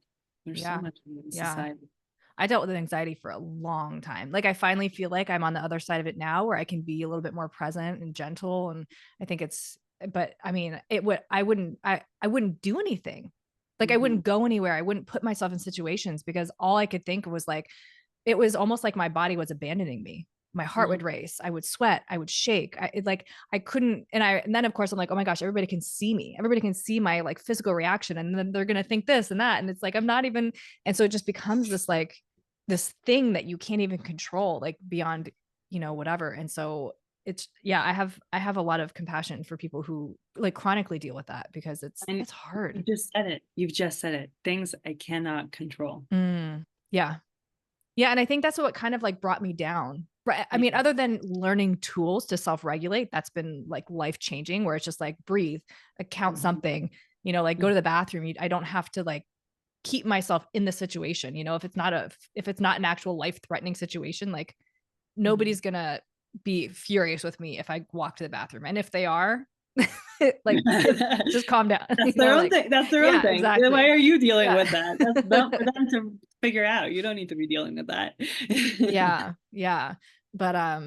There's so Yeah. much of it in Yeah. society. I dealt with anxiety for a long time. Like I finally feel like I'm on the other side of it now where I can be a little bit more present and gentle. And I think it's, but I mean, I wouldn't do anything. Like I Mm-hmm. wouldn't go anywhere. I wouldn't put myself in situations because all I could think was like, it was almost like my body was abandoning me. My heart Mm-hmm. would race. I would sweat. I would shake. Like I couldn't. And then of course I'm like, oh my gosh, everybody can see me. Everybody can see my like physical reaction, and then they're gonna think this and that. And it's like I'm not even. And so it just becomes this like this thing that you can't even control, like beyond whatever. And so it's yeah, I have a lot of compassion for people who like chronically deal with that because it's And it's hard. you just said it. You've just said it. Things I cannot control. Yeah. Yeah, and I think that's what kind of like brought me down. Right. I mean, Yeah. other than learning tools to self-regulate, that's been like life-changing where it's just like breathe, count Mhm. something, like go to the bathroom. I don't have to like keep myself in the situation. If it's not an actual life-threatening situation, like Mhm. nobody's gonna be furious with me if I walk to the bathroom. And if they are, like just calm down, That's their own like thing. That's their own yeah, thing. Why exactly. are you dealing Yeah. with that? That's not for them to figure out. You don't need to be dealing with that. Yeah, yeah. But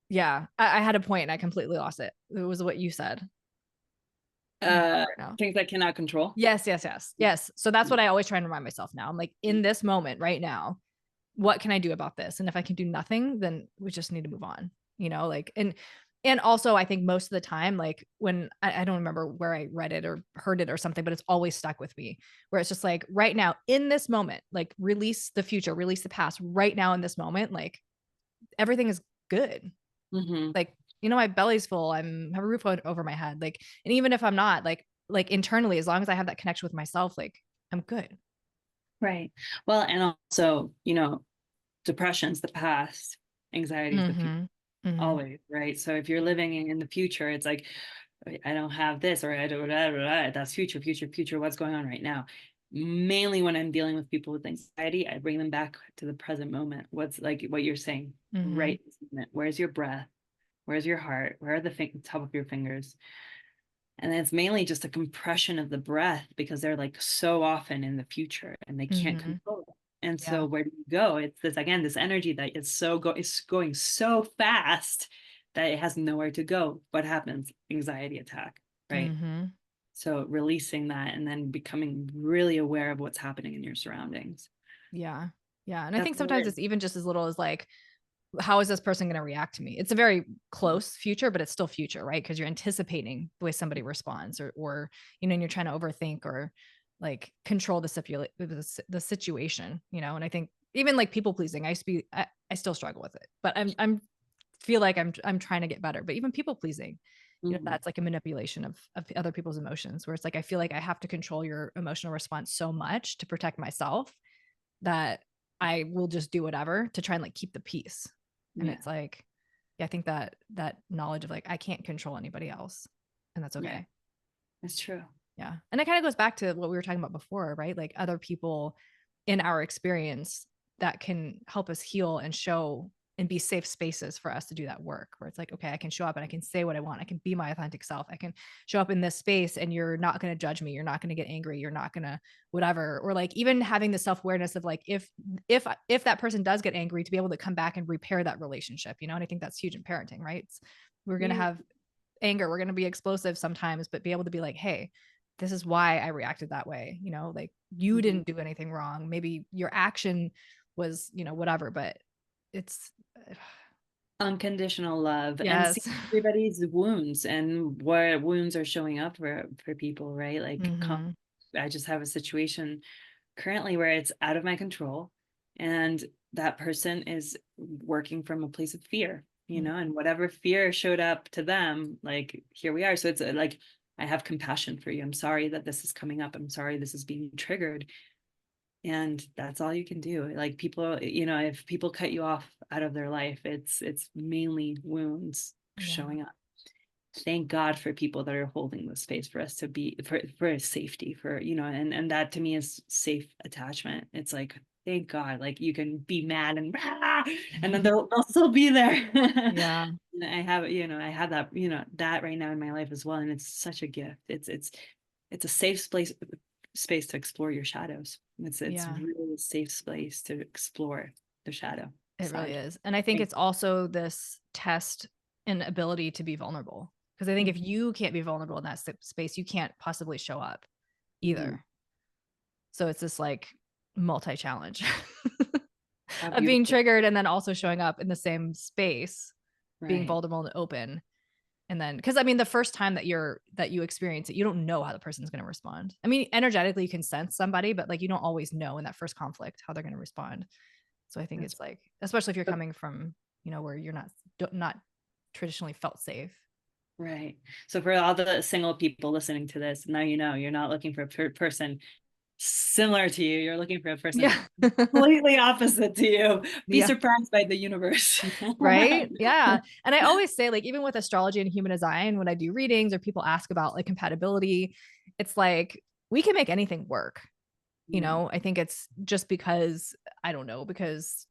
yeah, I had a point and I completely lost it. It was what you said. I'm remember uh, right now. Things I cannot control. Yes, yes, yes, yes. So that's what I always try and remind myself now. I'm like, in this moment right now, what can I do about this? And if I can do nothing, then we just need to move on. Like and also I think most of the time, like when I don't remember where I read it or heard it or something, but it's always stuck with me where it's just like right now, in this moment, like release the future, release the past right now in this moment, like everything is good. Hmm. Like, my belly's full. I'm have a roof over my head. Like, and even if I'm not, like internally, as long as I have that connection with myself, like I'm good. Right. Well, and also, depression's the past, anxiety is the future, Mm-hmm. Mm-hmm. always, right? So if you're living in the future, it's like, I don't have this, or I don't, blah, blah, blah, that's future, future, future. What's going on right now? Mainly when I'm dealing with people with anxiety, I bring them back to the present moment. What's like what you're saying, Mm-hmm. right this minute. Where's your breath? Where's your heart? Where are the top of your fingers? And it's mainly just a compression of the breath because they're like so often in the future and they can't Mm-hmm. control it. And Yeah. so where do you go? It's this, again, this energy that is it's going so fast that it has nowhere to go. What happens? Anxiety attack, right? Mm-hmm. So releasing that and then becoming really aware of what's happening in your surroundings. Yeah. Yeah. And I That's think all it sometimes is. it's even just as little as like, how is this person going to react to me? It's a very close future, but it's still future, right? Because you're anticipating the way somebody responds, or and you're trying to overthink or like control the situation, And I think even like people pleasing, I still struggle with it, but I'm feel like I'm trying to get better. But even people pleasing, Mhm. that's like a manipulation of other people's emotions, where it's like I feel like I have to control your emotional response so much to protect myself that I will just do whatever to try and like keep the peace. And Yeah. it's like, yeah, I think that knowledge of like I can't control anybody else, and that's Yeah. okay. That's true. Yeah. And it kind of goes back to what we were talking about before, right? Like other people in our experience that can help us heal and show and be safe spaces for us to do that work where it's like, okay, I can show up and I can say what I want. I can be my authentic self. I can show up in this space and you're not going to judge me. You're not going to get angry. You're not going to whatever. Or like even having the self-awareness of like, if that person does get angry, to be able to come back and repair that relationship, and I think that's huge in parenting, right? We're going to Yeah. have anger. We're going to be explosive sometimes, but be able to be like, hey, this is why I reacted that way. Like you Mhm. didn't do anything wrong. Maybe your action was, whatever, but it's Unconditional love and see yes. everybody's wounds and where wounds are showing up for people, right? Like Hmm. I just have a situation currently where it's out of my control, and that person is working from a place of fear, and whatever fear showed up to them, like here we are. So it's like I have compassion for you. I'm sorry that this is coming up. I'm sorry this is being triggered. And that's all you can do. Like people, if people cut you off out of their life, it's mainly wounds Yeah. showing up. Thank God for people that are holding the space for us to be for safety, and that to me is safe attachment. It's like, thank God, like you can be mad and and then they'll still be there. Yeah. And I have that, that right now in my life as well. And it's such a gift. It's a safe space to explore your shadows. It's Yeah. really a safe space to explore the shadow It really side. is. And I think it's also this test and ability to be vulnerable. Because I think if Mhm. you can't be vulnerable in that space, you can't possibly show up Mhm. either. So it's this like multi challenge How of being beautiful. triggered and then also showing up in the same space, being Right. vulnerable and open. And then, because I mean, the first time that you experience it, you don't know how the person's going to respond. I mean, energetically, you can sense somebody, but like you don't always know in that first conflict how they're going to respond. So I think That's it's like, especially if you're coming from, where you're not traditionally felt safe. right. So for all the single people listening to this, now you're not looking for a person similar to you. You're looking for a person Yeah. completely opposite to you. Be Yeah. surprised by the universe. Right. Yeah. And I always say, like, even with astrology and human design, when I do readings or people ask about like compatibility, it's like we can make anything work. Yeah. I think it's just because, I don't know, because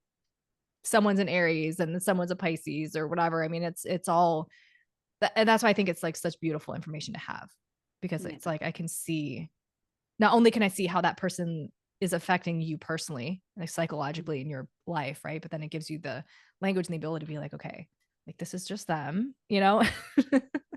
someone's an Aries and someone's a Pisces or whatever. I mean, it's all that, and that's why I think it's like such beautiful information to have, because Yeah. it's like I can see, not only can I see how that person is affecting you personally, like psychologically in your life, right? But then it gives you the language and the ability to be like, okay, like this is just them. While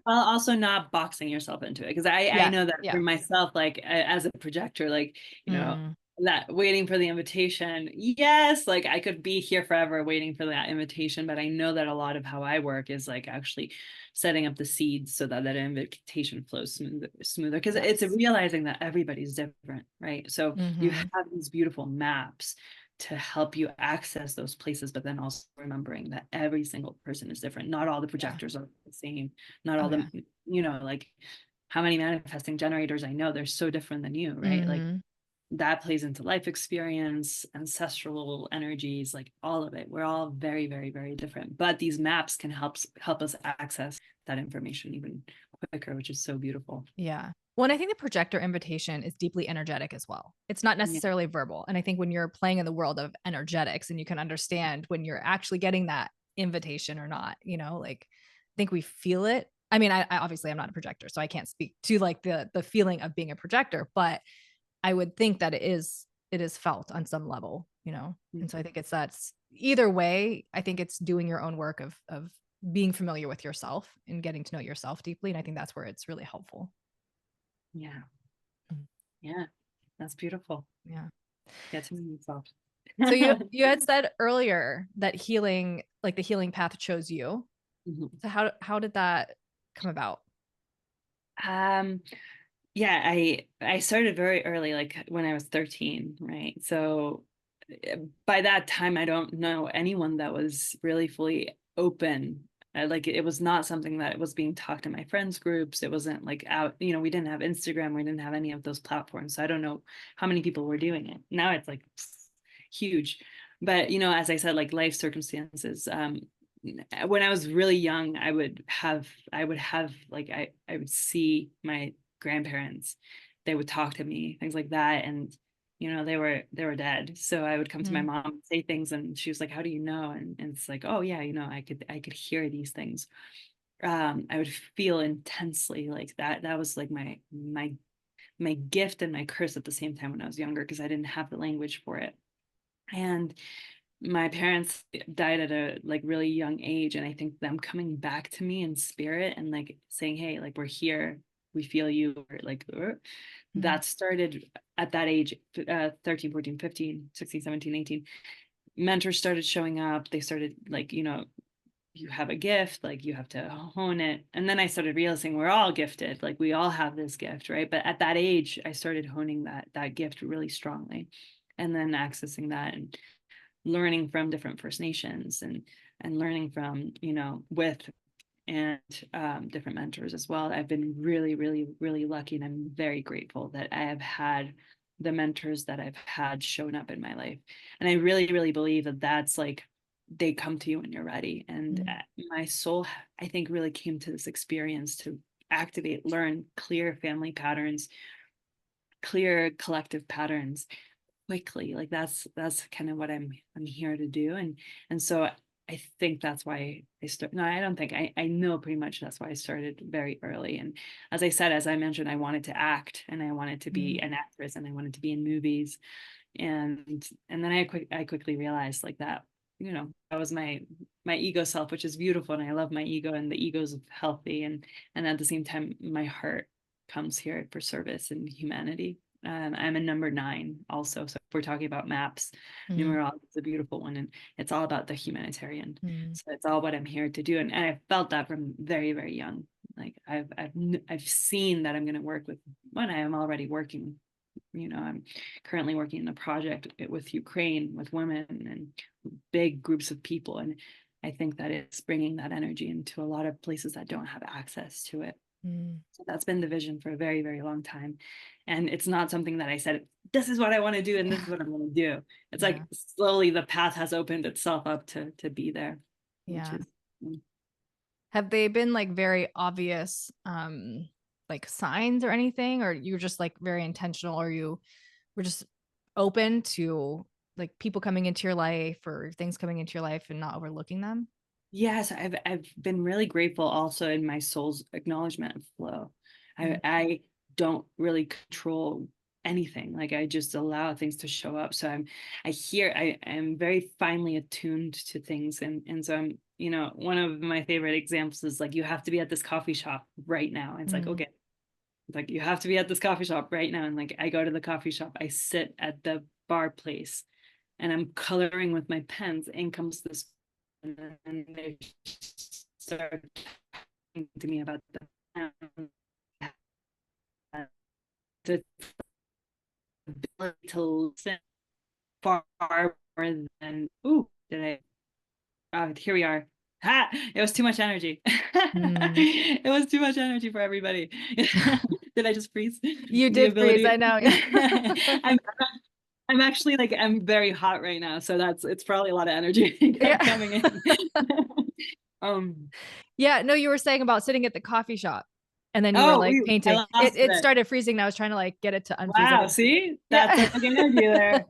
also not boxing yourself into it. Because I Yeah. know that for Yeah. myself, like as a projector, like, Mm, that waiting for the invitation. Yes, like I could be here forever waiting for that invitation, but I know that a lot of how I work is like actually setting up the seeds so that that invitation flows smoother. Because it's yes. realizing that everybody's different, right? So you Hmm. have these beautiful maps to help you access those places, but then also remembering that every single person is different. Not all the Yeah. projectors are the same. Not Oh all yeah. the, like how many manifesting generators I know, they're so different than you, right? Like Hmm. that plays into life experience, ancestral energies, like all of it. We're all very, very, very different. But these maps can help us access that information even quicker, which is so beautiful. Yeah. Well, and I think the projector invitation is deeply energetic as well. It's not Yeah. necessarily verbal. And I think when you're playing in the world of energetics and you can understand when you're actually getting that invitation or not, like I think we feel it. I mean, I obviously I'm not a projector, so I can't speak to like the feeling of being a projector, but I would think that it is felt on some level. And so I think it's that's either way, I think it's doing your own work of being familiar with yourself and getting to know yourself deeply. And I think that's where it's really helpful. Yeah. Mm. Yeah. That's beautiful. Yeah. Get to know yourself. So you had said earlier that healing, like the healing path chose you. Mhm. So how did that come about? Um, yeah, I started very early, like when I was 13, right? So by that time, I don't know anyone that was really fully open. Like it was not something that was being talked in my friends groups. It wasn't like out, we didn't have Instagram, we didn't have any of those platforms. So I don't know how many people were doing it. Now it's like huge. But as I said, like life circumstances, when I was really young, I would have like I would see my grandparents, they would talk to me, things like that. And they were dead. So I would come to my Mm, mom and say things, and she was like, how do you know? And it's like, oh yeah, I could hear these things. I would feel intensely like that was like my gift and my curse at the same time when I was younger, because I didn't have the language for it. And my parents died at a like really young age, and I think them coming back to me in spirit and like saying, hey, like we're here, we feel you, or like mm, that started at that age, 13, 14, 15, 16, 17, 18. Mentors started showing up. They started like, you have a gift, like you have to hone it. And then I started realizing we're all gifted, like we all have this gift, right? But at that age, I started honing that gift really strongly, and then accessing that and learning from different First Nations, and learning from, with and different mentors as well. I've been really, really, really lucky, and I'm very grateful that I have had the mentors that I've had shown up in my life. And I really, really believe that that's like, they come to you when you're ready. And Mm. my soul, I think, really came to this experience to activate, learn clear family patterns, clear collective patterns quickly. Like that's kind of what I'm here to do. And so I think that's why I start. No, I don't think, I know pretty much that's why I started very early. And as I said, as I mentioned, I wanted to act, and I wanted to be Mm. an actress, and I wanted to be in movies. And then I quickly realized, like, that, that was my ego self, which is beautiful, and I love my ego, and the ego's healthy, and at the same time my heart comes here for service and humanity. I'm a number 9 also. So if we're talking about maps, Mm. numerology is a beautiful one, and it's all about the humanitarian. Mm. So it's all what I'm here to do. And I felt that from very, very young. Like I've seen that I'm going to work with, when I am already working. I'm currently working in a project with Ukraine, with women and big groups of people. And I think that it's bringing that energy into a lot of places that don't have access to it. Mm. So that's been the vision for a very, very long time. And it's not something that I said, this is what I want to do and this is what I'm going to do. It's Yeah. like slowly the path has opened itself up to be there, which Yeah. is Have they been like very obvious like signs or anything, or you were just like very intentional, or you were just open to like people coming into your life or things coming into your life and not overlooking them? yes, I've been really grateful also in my soul's acknowledgement of flow. Mm. I don't really control anything. Like, I just allow things to show up. So I am very finely attuned to things. And so I'm, one of my favorite examples is like, you have to be at this coffee shop right now. And it's like, Mm. okay, it's like, you have to be at this coffee shop right now. And like, I go to the coffee shop, I sit at the bar place, and I'm coloring with my pens. In comes this, and then they start talking to me about the ability to listen far more than, ooh, did I, here we are. Ha! It was too much energy. Mm. It was too much energy for everybody. Did I just freeze? You The did freeze, ability. I know. I'm I'm actually, like, I'm very hot right now, so it's probably a lot of energy Yeah. coming in. Um, Yeah, no, you were saying about sitting at the coffee shop and then you were oh, like I painting. It lost it it. started freezing and I was trying to like get it to unfreeze Wow, again. see? That's Yeah. like energy there.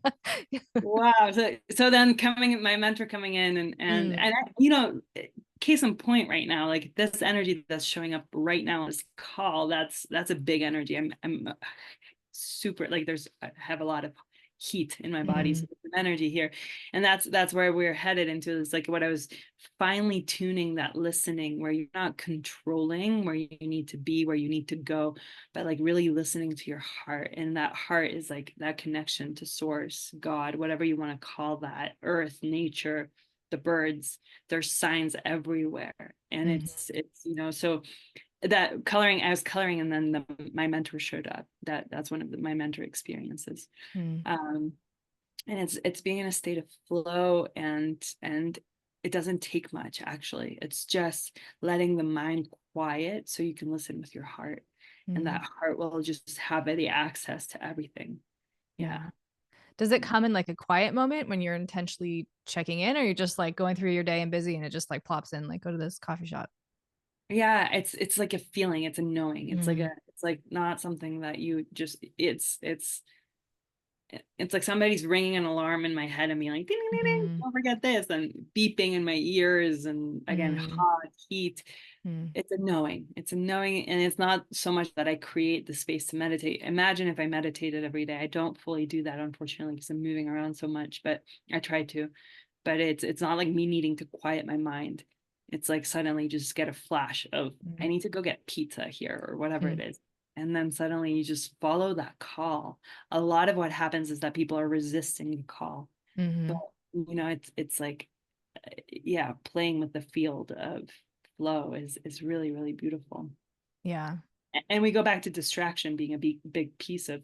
Wow. So then my mentor coming in, and Mm. case in point right now, like, this energy that's showing up right now, this call, that's a big energy. I'm super, like, I have a lot of heat in my body, Mm. so there's some energy here. And that's where we're headed into, is like what I was finely tuning, that listening, where you're not controlling where you need to be, where you need to go, but like really listening to your heart. And that heart is like that connection to source, God, whatever you want to call that, earth, nature, the birds. There's signs everywhere. And Mm. so that coloring, I was coloring, and then my mentor showed up. That's one of my mentor experiences. Mm. um and it's being in a state of flow, and it doesn't take much, actually. It's just letting the mind quiet so you can listen with your heart, and that Mm. heart will just have the access to everything. Yeah. Yeah. Does it come in like a quiet moment when you're intentionally checking in, or you're just like going through your day and busy and it just like plops in, like go to this coffee shop? Yeah, it's like a feeling, it's a knowing, Mm. it's like not something that you just, it's like somebody's ringing an alarm in my head and being like, ding, ding, ding, ding, Mm. don't forget this, and beeping in my ears, and again, Mm. hot heat. Mm. It's a knowing, and it's not so much that I create the space to meditate. Imagine if I meditated every day. I don't fully do that, unfortunately, because I'm moving around so much, but I try to. But it's not like me needing to quiet my mind. It's like suddenly just get a flash of, I Mm. need to go get pizza here, or whatever it Mm. is. And then suddenly you just follow that call. A lot of what happens is that people are resisting the call. But Mhm. it's like, yeah, playing with the field of flow is really, really beautiful. Yeah. And we go back to distraction being a big piece of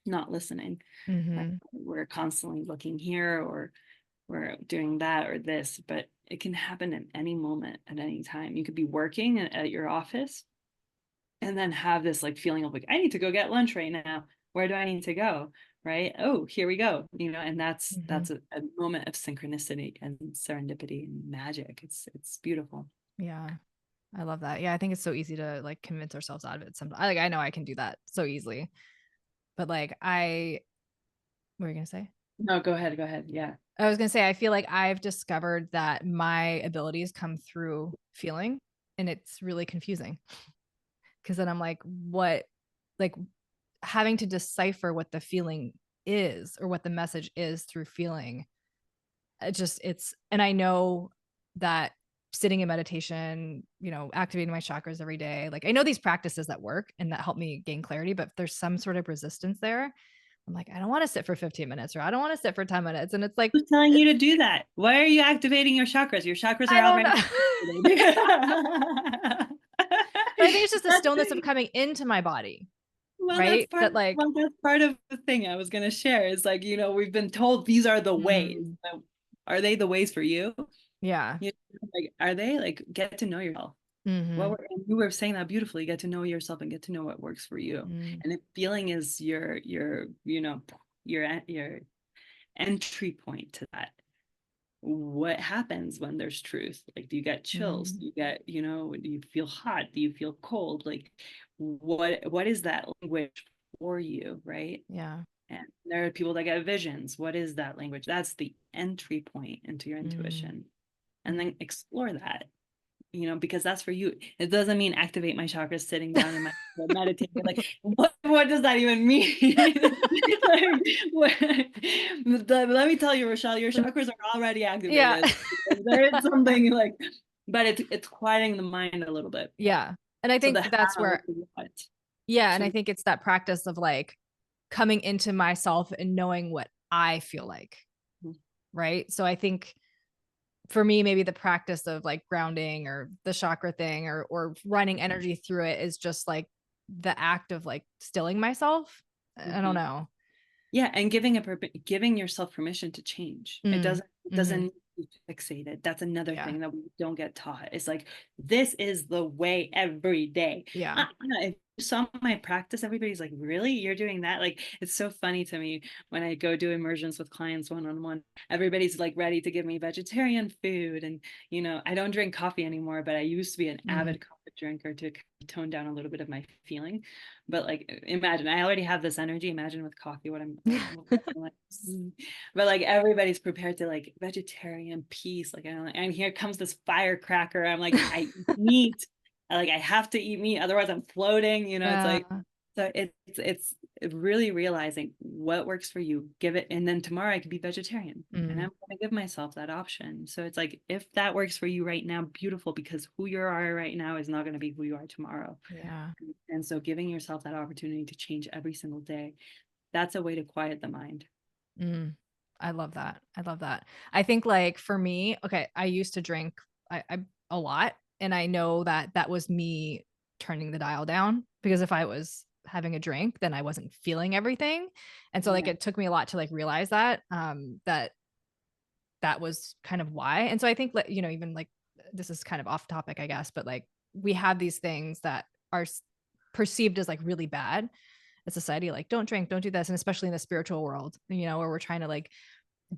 not listening. Mhm. We're constantly looking here, or we're doing that or this, but it can happen at any moment, at any time. You could be working at your office and then have this like feeling of like, I need to go get lunch right now. Where do I need to go? Right. Oh, here we go. And Mhm. that's a moment of synchronicity and serendipity and magic. It's beautiful. Yeah. I love that. Yeah, I think it's so easy to like convince ourselves out of it sometimes. Like I know I can do that so easily. But like what were you gonna say? No, go ahead. Go ahead. Yeah. I was gonna say I feel like I've discovered that my abilities come through feeling, and it's really confusing because then I'm like, what, like having to decipher what the feeling is or what the message is through feeling. And I know that sitting in meditation, activating my chakras every day, like I know these practices that work and that help me gain clarity, but if there's some sort of resistance there, I'm like, I don't want to sit for 15 minutes or I don't want to sit for 10 minutes. And it's like, Who's telling you to do that? Why are you activating your chakras? Your chakras I are don't already know. activated. But I think it's just the That's stillness of coming into my body, Well, right? That like, that's part of the thing I was going to share is like, we've been told these are the ways. mm, So are they the ways for you? yeah. Like, are they like get to know yourself? Mm-hmm. And you were saying that beautifully, get to know yourself and get to know what works for you. Mm, And if feeling is your entry point to that, what happens when there's truth? Like, do you get chills? mm, Do you get, do you feel hot? Do you feel cold? Like, what is that language for you, right? yeah. And there are people that get visions. What is that language? That's the entry point into your Mm, intuition. And then explore that, because that's for you. It doesn't mean activate my chakras sitting down in my meditating. Like, what does that even mean? Like, let me tell you, Rochelle, your chakras are already yeah. activated. There is something like, but it's quieting the mind a little bit. Yeah. And I So think the that's how where, to what. yeah. And I So think it's that practice of like coming into myself and knowing what I feel like. Right. So I think for me, maybe the practice of like grounding or the chakra thing or running energy through it is just like the act of like stilling myself. I don't Mhm. know. Yeah, and giving yourself permission to change. It Mm, doesn't it mm-hmm. doesn't need to be fixated. That's another Yeah. thing that we don't get taught. It's like this is the way every day. Yeah. If you saw my practice, everybody's like, "Really? You're doing that?" Like, it's so funny to me when I go do immersions with clients one-on-one. Everybody's like ready to give me vegetarian food, and I don't drink coffee anymore, but I used to be an Mm, avid coffee drinker to tone down a little bit of my feeling. But like, imagine I already have this energy. Imagine with coffee, what I'm like. But like everybody's prepared to like vegetarian peace. Like, and here comes this firecracker. I'm like, I eat meat. I have to eat meat, otherwise I'm floating. It's uh, like, so it's really realizing what works for you. Give it, and then tomorrow I could be vegetarian, and mm, I'm going to give myself that option. So it's like, if that works for you right now, beautiful, because who you are right now is not going to be who you are tomorrow. yeah. And so giving yourself that opportunity to change every single day, that's a way to quiet the mind. Mm, I love that. I love that. I think like for me, okay, I used to drink I a lot, and I know that that was me turning the dial down because if I was having a drink, then I wasn't feeling everything. And so like Yeah. it took me a lot to like realize that that that was kind of why. And so I think like even like this is kind of off topic I guess, but like we have these things that are perceived as like really bad as society, like don't drink, don't do this, and especially in the spiritual world, where we're trying to like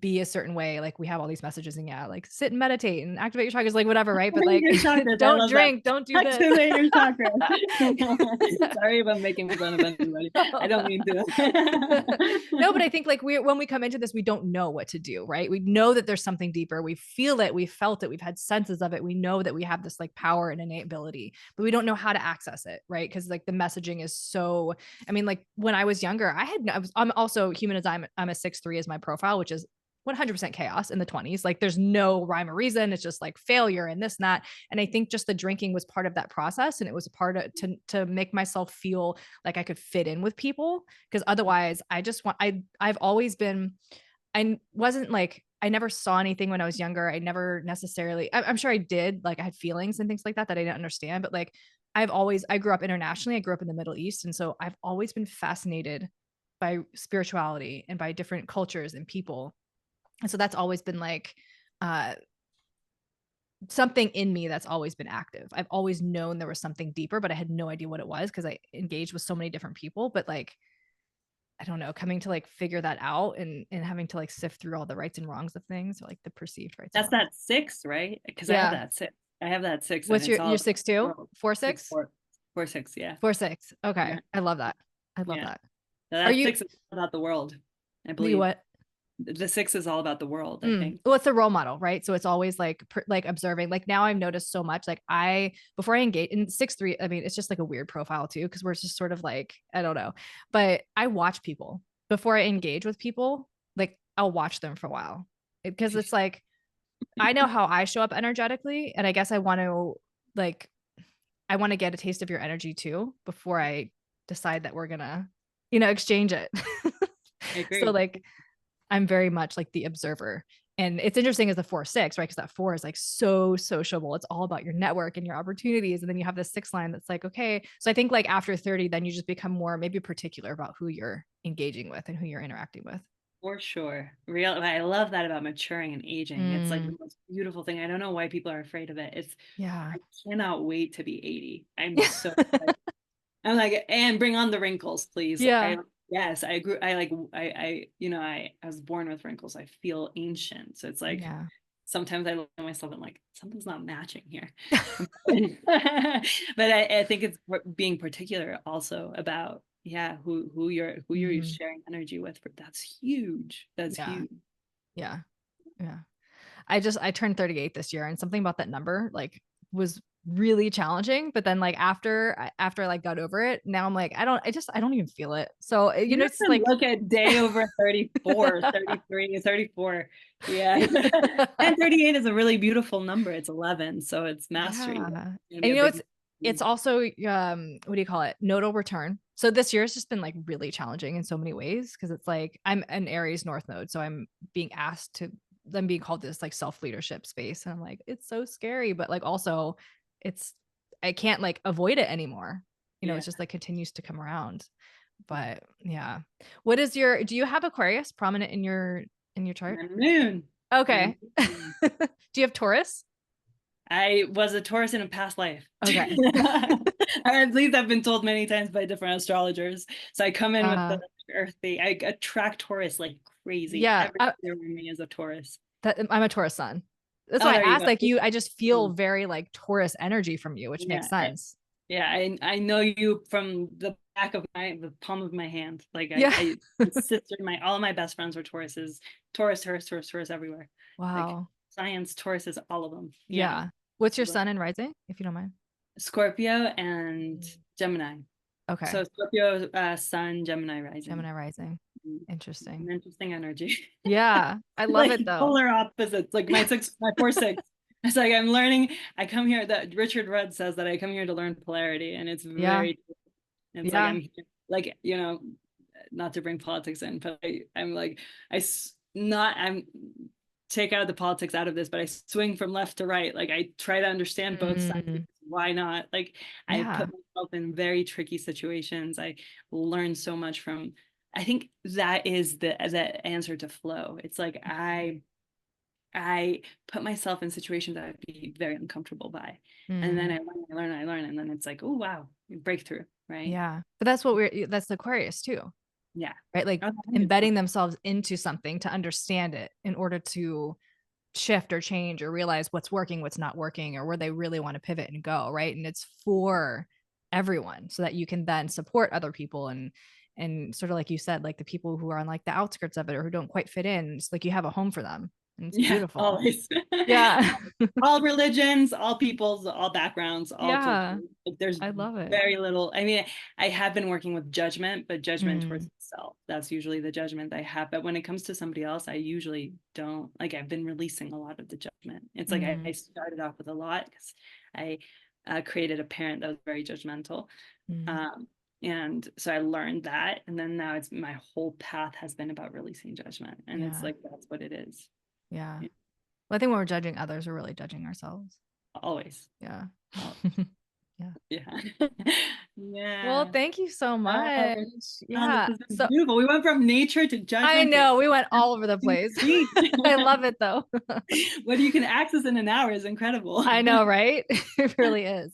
be a certain way, like we have all these messages and yeah, like sit and meditate and activate your chakras, like whatever, right? But like Your chakras, I don't love that. drink, don't do this. Activate your chakras. Sorry if I'm making fun of anybody. I don't mean to. No, but I think like when we come into this, we don't know what to do, right? We know that there's something deeper. We feel it, we felt it, we've had senses of it. We know that we have this like power and innate ability, but we don't know how to access it, right? Because like the messaging is so. I mean, like when I was younger, I'm also human as I'm a 6'3" as my profile, which is 100% chaos in the 20s. Like there's no rhyme or reason. It's just like failure and this and that. And I think just the drinking was part of that process. And it was a part of to make myself feel like I could fit in with people. Cause otherwise I've always been, I wasn't like, I never saw anything when I was younger. I never necessarily, I'm sure I did. Like I had feelings and things like that I didn't understand. But like I grew up internationally. I grew up in the Middle East. And so I've always been fascinated by spirituality and by different cultures and people. And so that's always been like uh something in me that's always been active. I've always known there was something deeper, but I had no idea what it was because I engaged with so many different people. But like, I don't know, coming to like figure that out and having to like sift through all the rights and wrongs of things, or like the perceived rights and That's wrongs. that six, right? Because I have Yeah. that six. I have that six, and What's it's all your about six the two? world. Four Six, six? four, four, six. Yeah, 4 6. yeah, Okay. I love that. I love yeah. that. So Are that you six is all about the world. I the believe what? the six is all about the world. I Mm. think. Well, it's a role model, right? So it's always like like observing. Like now I've noticed so much. Like I before I engage in 6'3", I mean, it's just like a weird profile too, because we're just sort of like, I don't know. But I watch people before I engage with people, like I'll watch them for a while. Because it's like I know how I show up energetically. And I guess like I want to get a taste of your energy too before I decide that we're gonna, exchange it. I So agree. like I'm very much like the observer. And it's interesting as the 4 6, right? Because that four is like so sociable. It's all about your network and your opportunities. And then you have this 6 line that's like, okay. So I think like after 30, then you just become more maybe particular about who you're engaging with and who you're interacting with. For sure. Real. I love that about maturing and aging. It's like Mm, the most beautiful thing. I don't know why people are afraid of it. yeah. I cannot wait to be 80. I'm so excited. I'm like, and bring on the wrinkles, please. Yeah. Yes, I agree. I was born with wrinkles. I feel ancient. So it's like Yeah. sometimes I look at myself and I'm like, something's not matching here. But I think it's being particular also about, yeah, who you're Mm, sharing energy with. That's huge. That's yeah. huge. Yeah. Yeah. I turned 38 this year and something about that number like was really challenging. But then like after I like got over it, now I'm like, I don't even feel it. So, You don't it's even like, look at day over 34, 33, 34. Yeah. And 38 is a really beautiful number. It's 11, so it's mastery. It's yeah. gonna be And a big it's also what do you call it? Nodal return. So this year has just been like really challenging in so many ways because it's like I'm an Aries North node, so I'm being asked to then being called this like self-leadership space. And I'm like, it's so scary, but like also it's I can't like avoid it anymore. yeah. It's just like continues to come around. Yeah. But yeah. Do you have Aquarius prominent in your chart? My moon. My Okay. moon. Do you have Taurus? I was a Taurus in a past life. Okay. At least I've been told many times by different astrologers. So I come in with Uh the earthy. I attract Taurus like crazy. yeah. Everything around me is a Taurus. That I'm a Taurus sun. That's Oh, why I there you asked. go. Like I just feel Oh, very like Taurus energy from you, which makes yeah. sense. Yeah, I know you from the palm of my hand. Like Yeah. my sister, all of my best friends were Tauruses. Taurus, Taurus, Taurus, Taurus everywhere. Like Wow. science, Tauruses, all of them. Yeah. Yeah. What's your sun and rising, if you don't mind? Scorpio and Gemini. Okay. So Scorpio, Sun, Gemini rising. Gemini rising. An Interesting. interesting energy. Yeah. I love Like it though. polar opposites. Like my 4 6. It's like I'm learning. I come here. That Richard Rudd says that I come here to learn polarity, and it's Yeah. very. It's like Yeah. I'm here, like not to bring politics in, but I'm like not I'm take out the politics out of this, but I swing from left to right. Like I try to understand both sides. Mm, Why not? Like I yeah. put myself in very tricky situations. I learn so much from. I think that is the answer to flow. It's like I put myself in situations that I'd be very uncomfortable by, and then Mm, I learn, and then it's like, oh wow, breakthrough, right? yeah. But that's Aquarius too, Yeah. right? Like Oh, embedding themselves into something to understand it in order to shift or change or realize what's working, what's not working, or where they really want to pivot and go, right? And it's for everyone so that you can then support other people and sort of like you said, like the people who are on like the outskirts of it or who don't quite fit in. It's like you have a home for them. And it's Yeah, beautiful. always. Yeah. All religions, all peoples, all backgrounds, all Yeah. cultures. Like there's I love it. very little. I mean, I have been working with judgment, but judgment towards Mm, myself. That's usually the judgment I have. But when it comes to somebody else, I usually don't. Like I've been releasing a lot of the judgment. It's like I mm, started off with a lot because I created a parent that was very judgmental. mm. Um, and so I learned that. And then now it's my whole path has been about releasing judgment. And it's Yeah. like that's what it is. Yeah. Yeah, Well, I think when we're judging others, we're really judging ourselves. always. Yeah. Always. Yeah. Yeah. Well, Yeah. thank you so much. Oh, this Yeah. has been So beautiful. We went from nature to I judgment to know we went all over the place. beach. I love it though. What you can access in an hour is incredible. I know, right? It really is.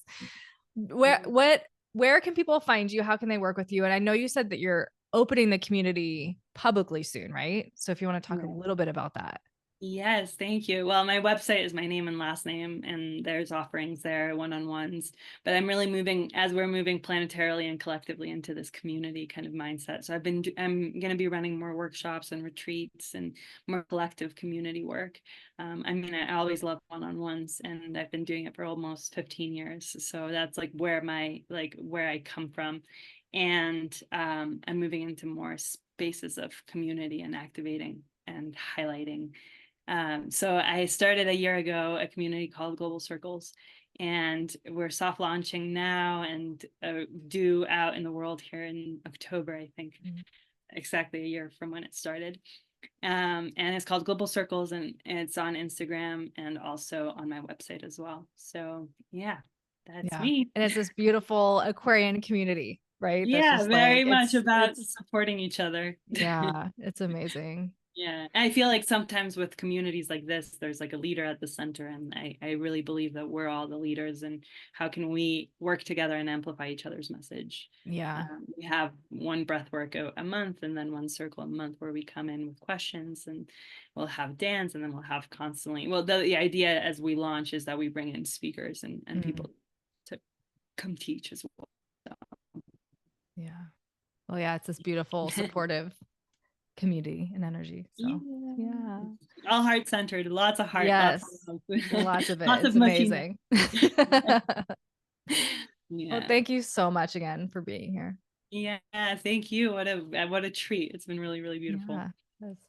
Where Yeah. what where can people find you? How can they work with you? And I know you said that you're opening the community publicly soon, right? So if you want to talk a Yeah. little bit about that. Yes, thank you. Well, my website is my name and last name, and there's offerings there, one-on-ones. But I'm really moving as we're moving planetarily and collectively into this community kind of mindset. So I'm going to be running more workshops and retreats and more collective community work. I mean, I always love one-on-ones, and I've been doing it for almost 15 years. So that's like where I come from. And I'm moving into more spaces of community and activating and highlighting. So I started a year ago a community called Global Circles, and we're soft launching now and due out in the world here in October, I think, Mhm. exactly a year from when it started. And it's called Global Circles, and it's on Instagram and also on my website as well. So yeah, that's Yeah. me. And it's this beautiful Aquarian community, right? That's Yeah, just like very much about it's supporting each other. yeah, it's amazing. Yeah, I feel like sometimes with communities like this, there's like a leader at the center, and I really believe that we're all the leaders, and how can we work together and amplify each other's message? Yeah. We have one breath work a month, and then one circle a month where we come in with questions, and we'll have dance, and then we'll have constantly. Well, the idea as we launch is that we bring in speakers and Mm, people to come teach as well. yeah. Well, yeah, it's this beautiful, So. supportive community and energy. So Yeah, yeah. all heart centered, lots of heart, lots Yes. of love, Lots of it. lots of It's mushiness. amazing. Well, Yeah. thank you so much again for being here. Yeah, thank you. What a treat. It's been really, really beautiful. Yeah. That's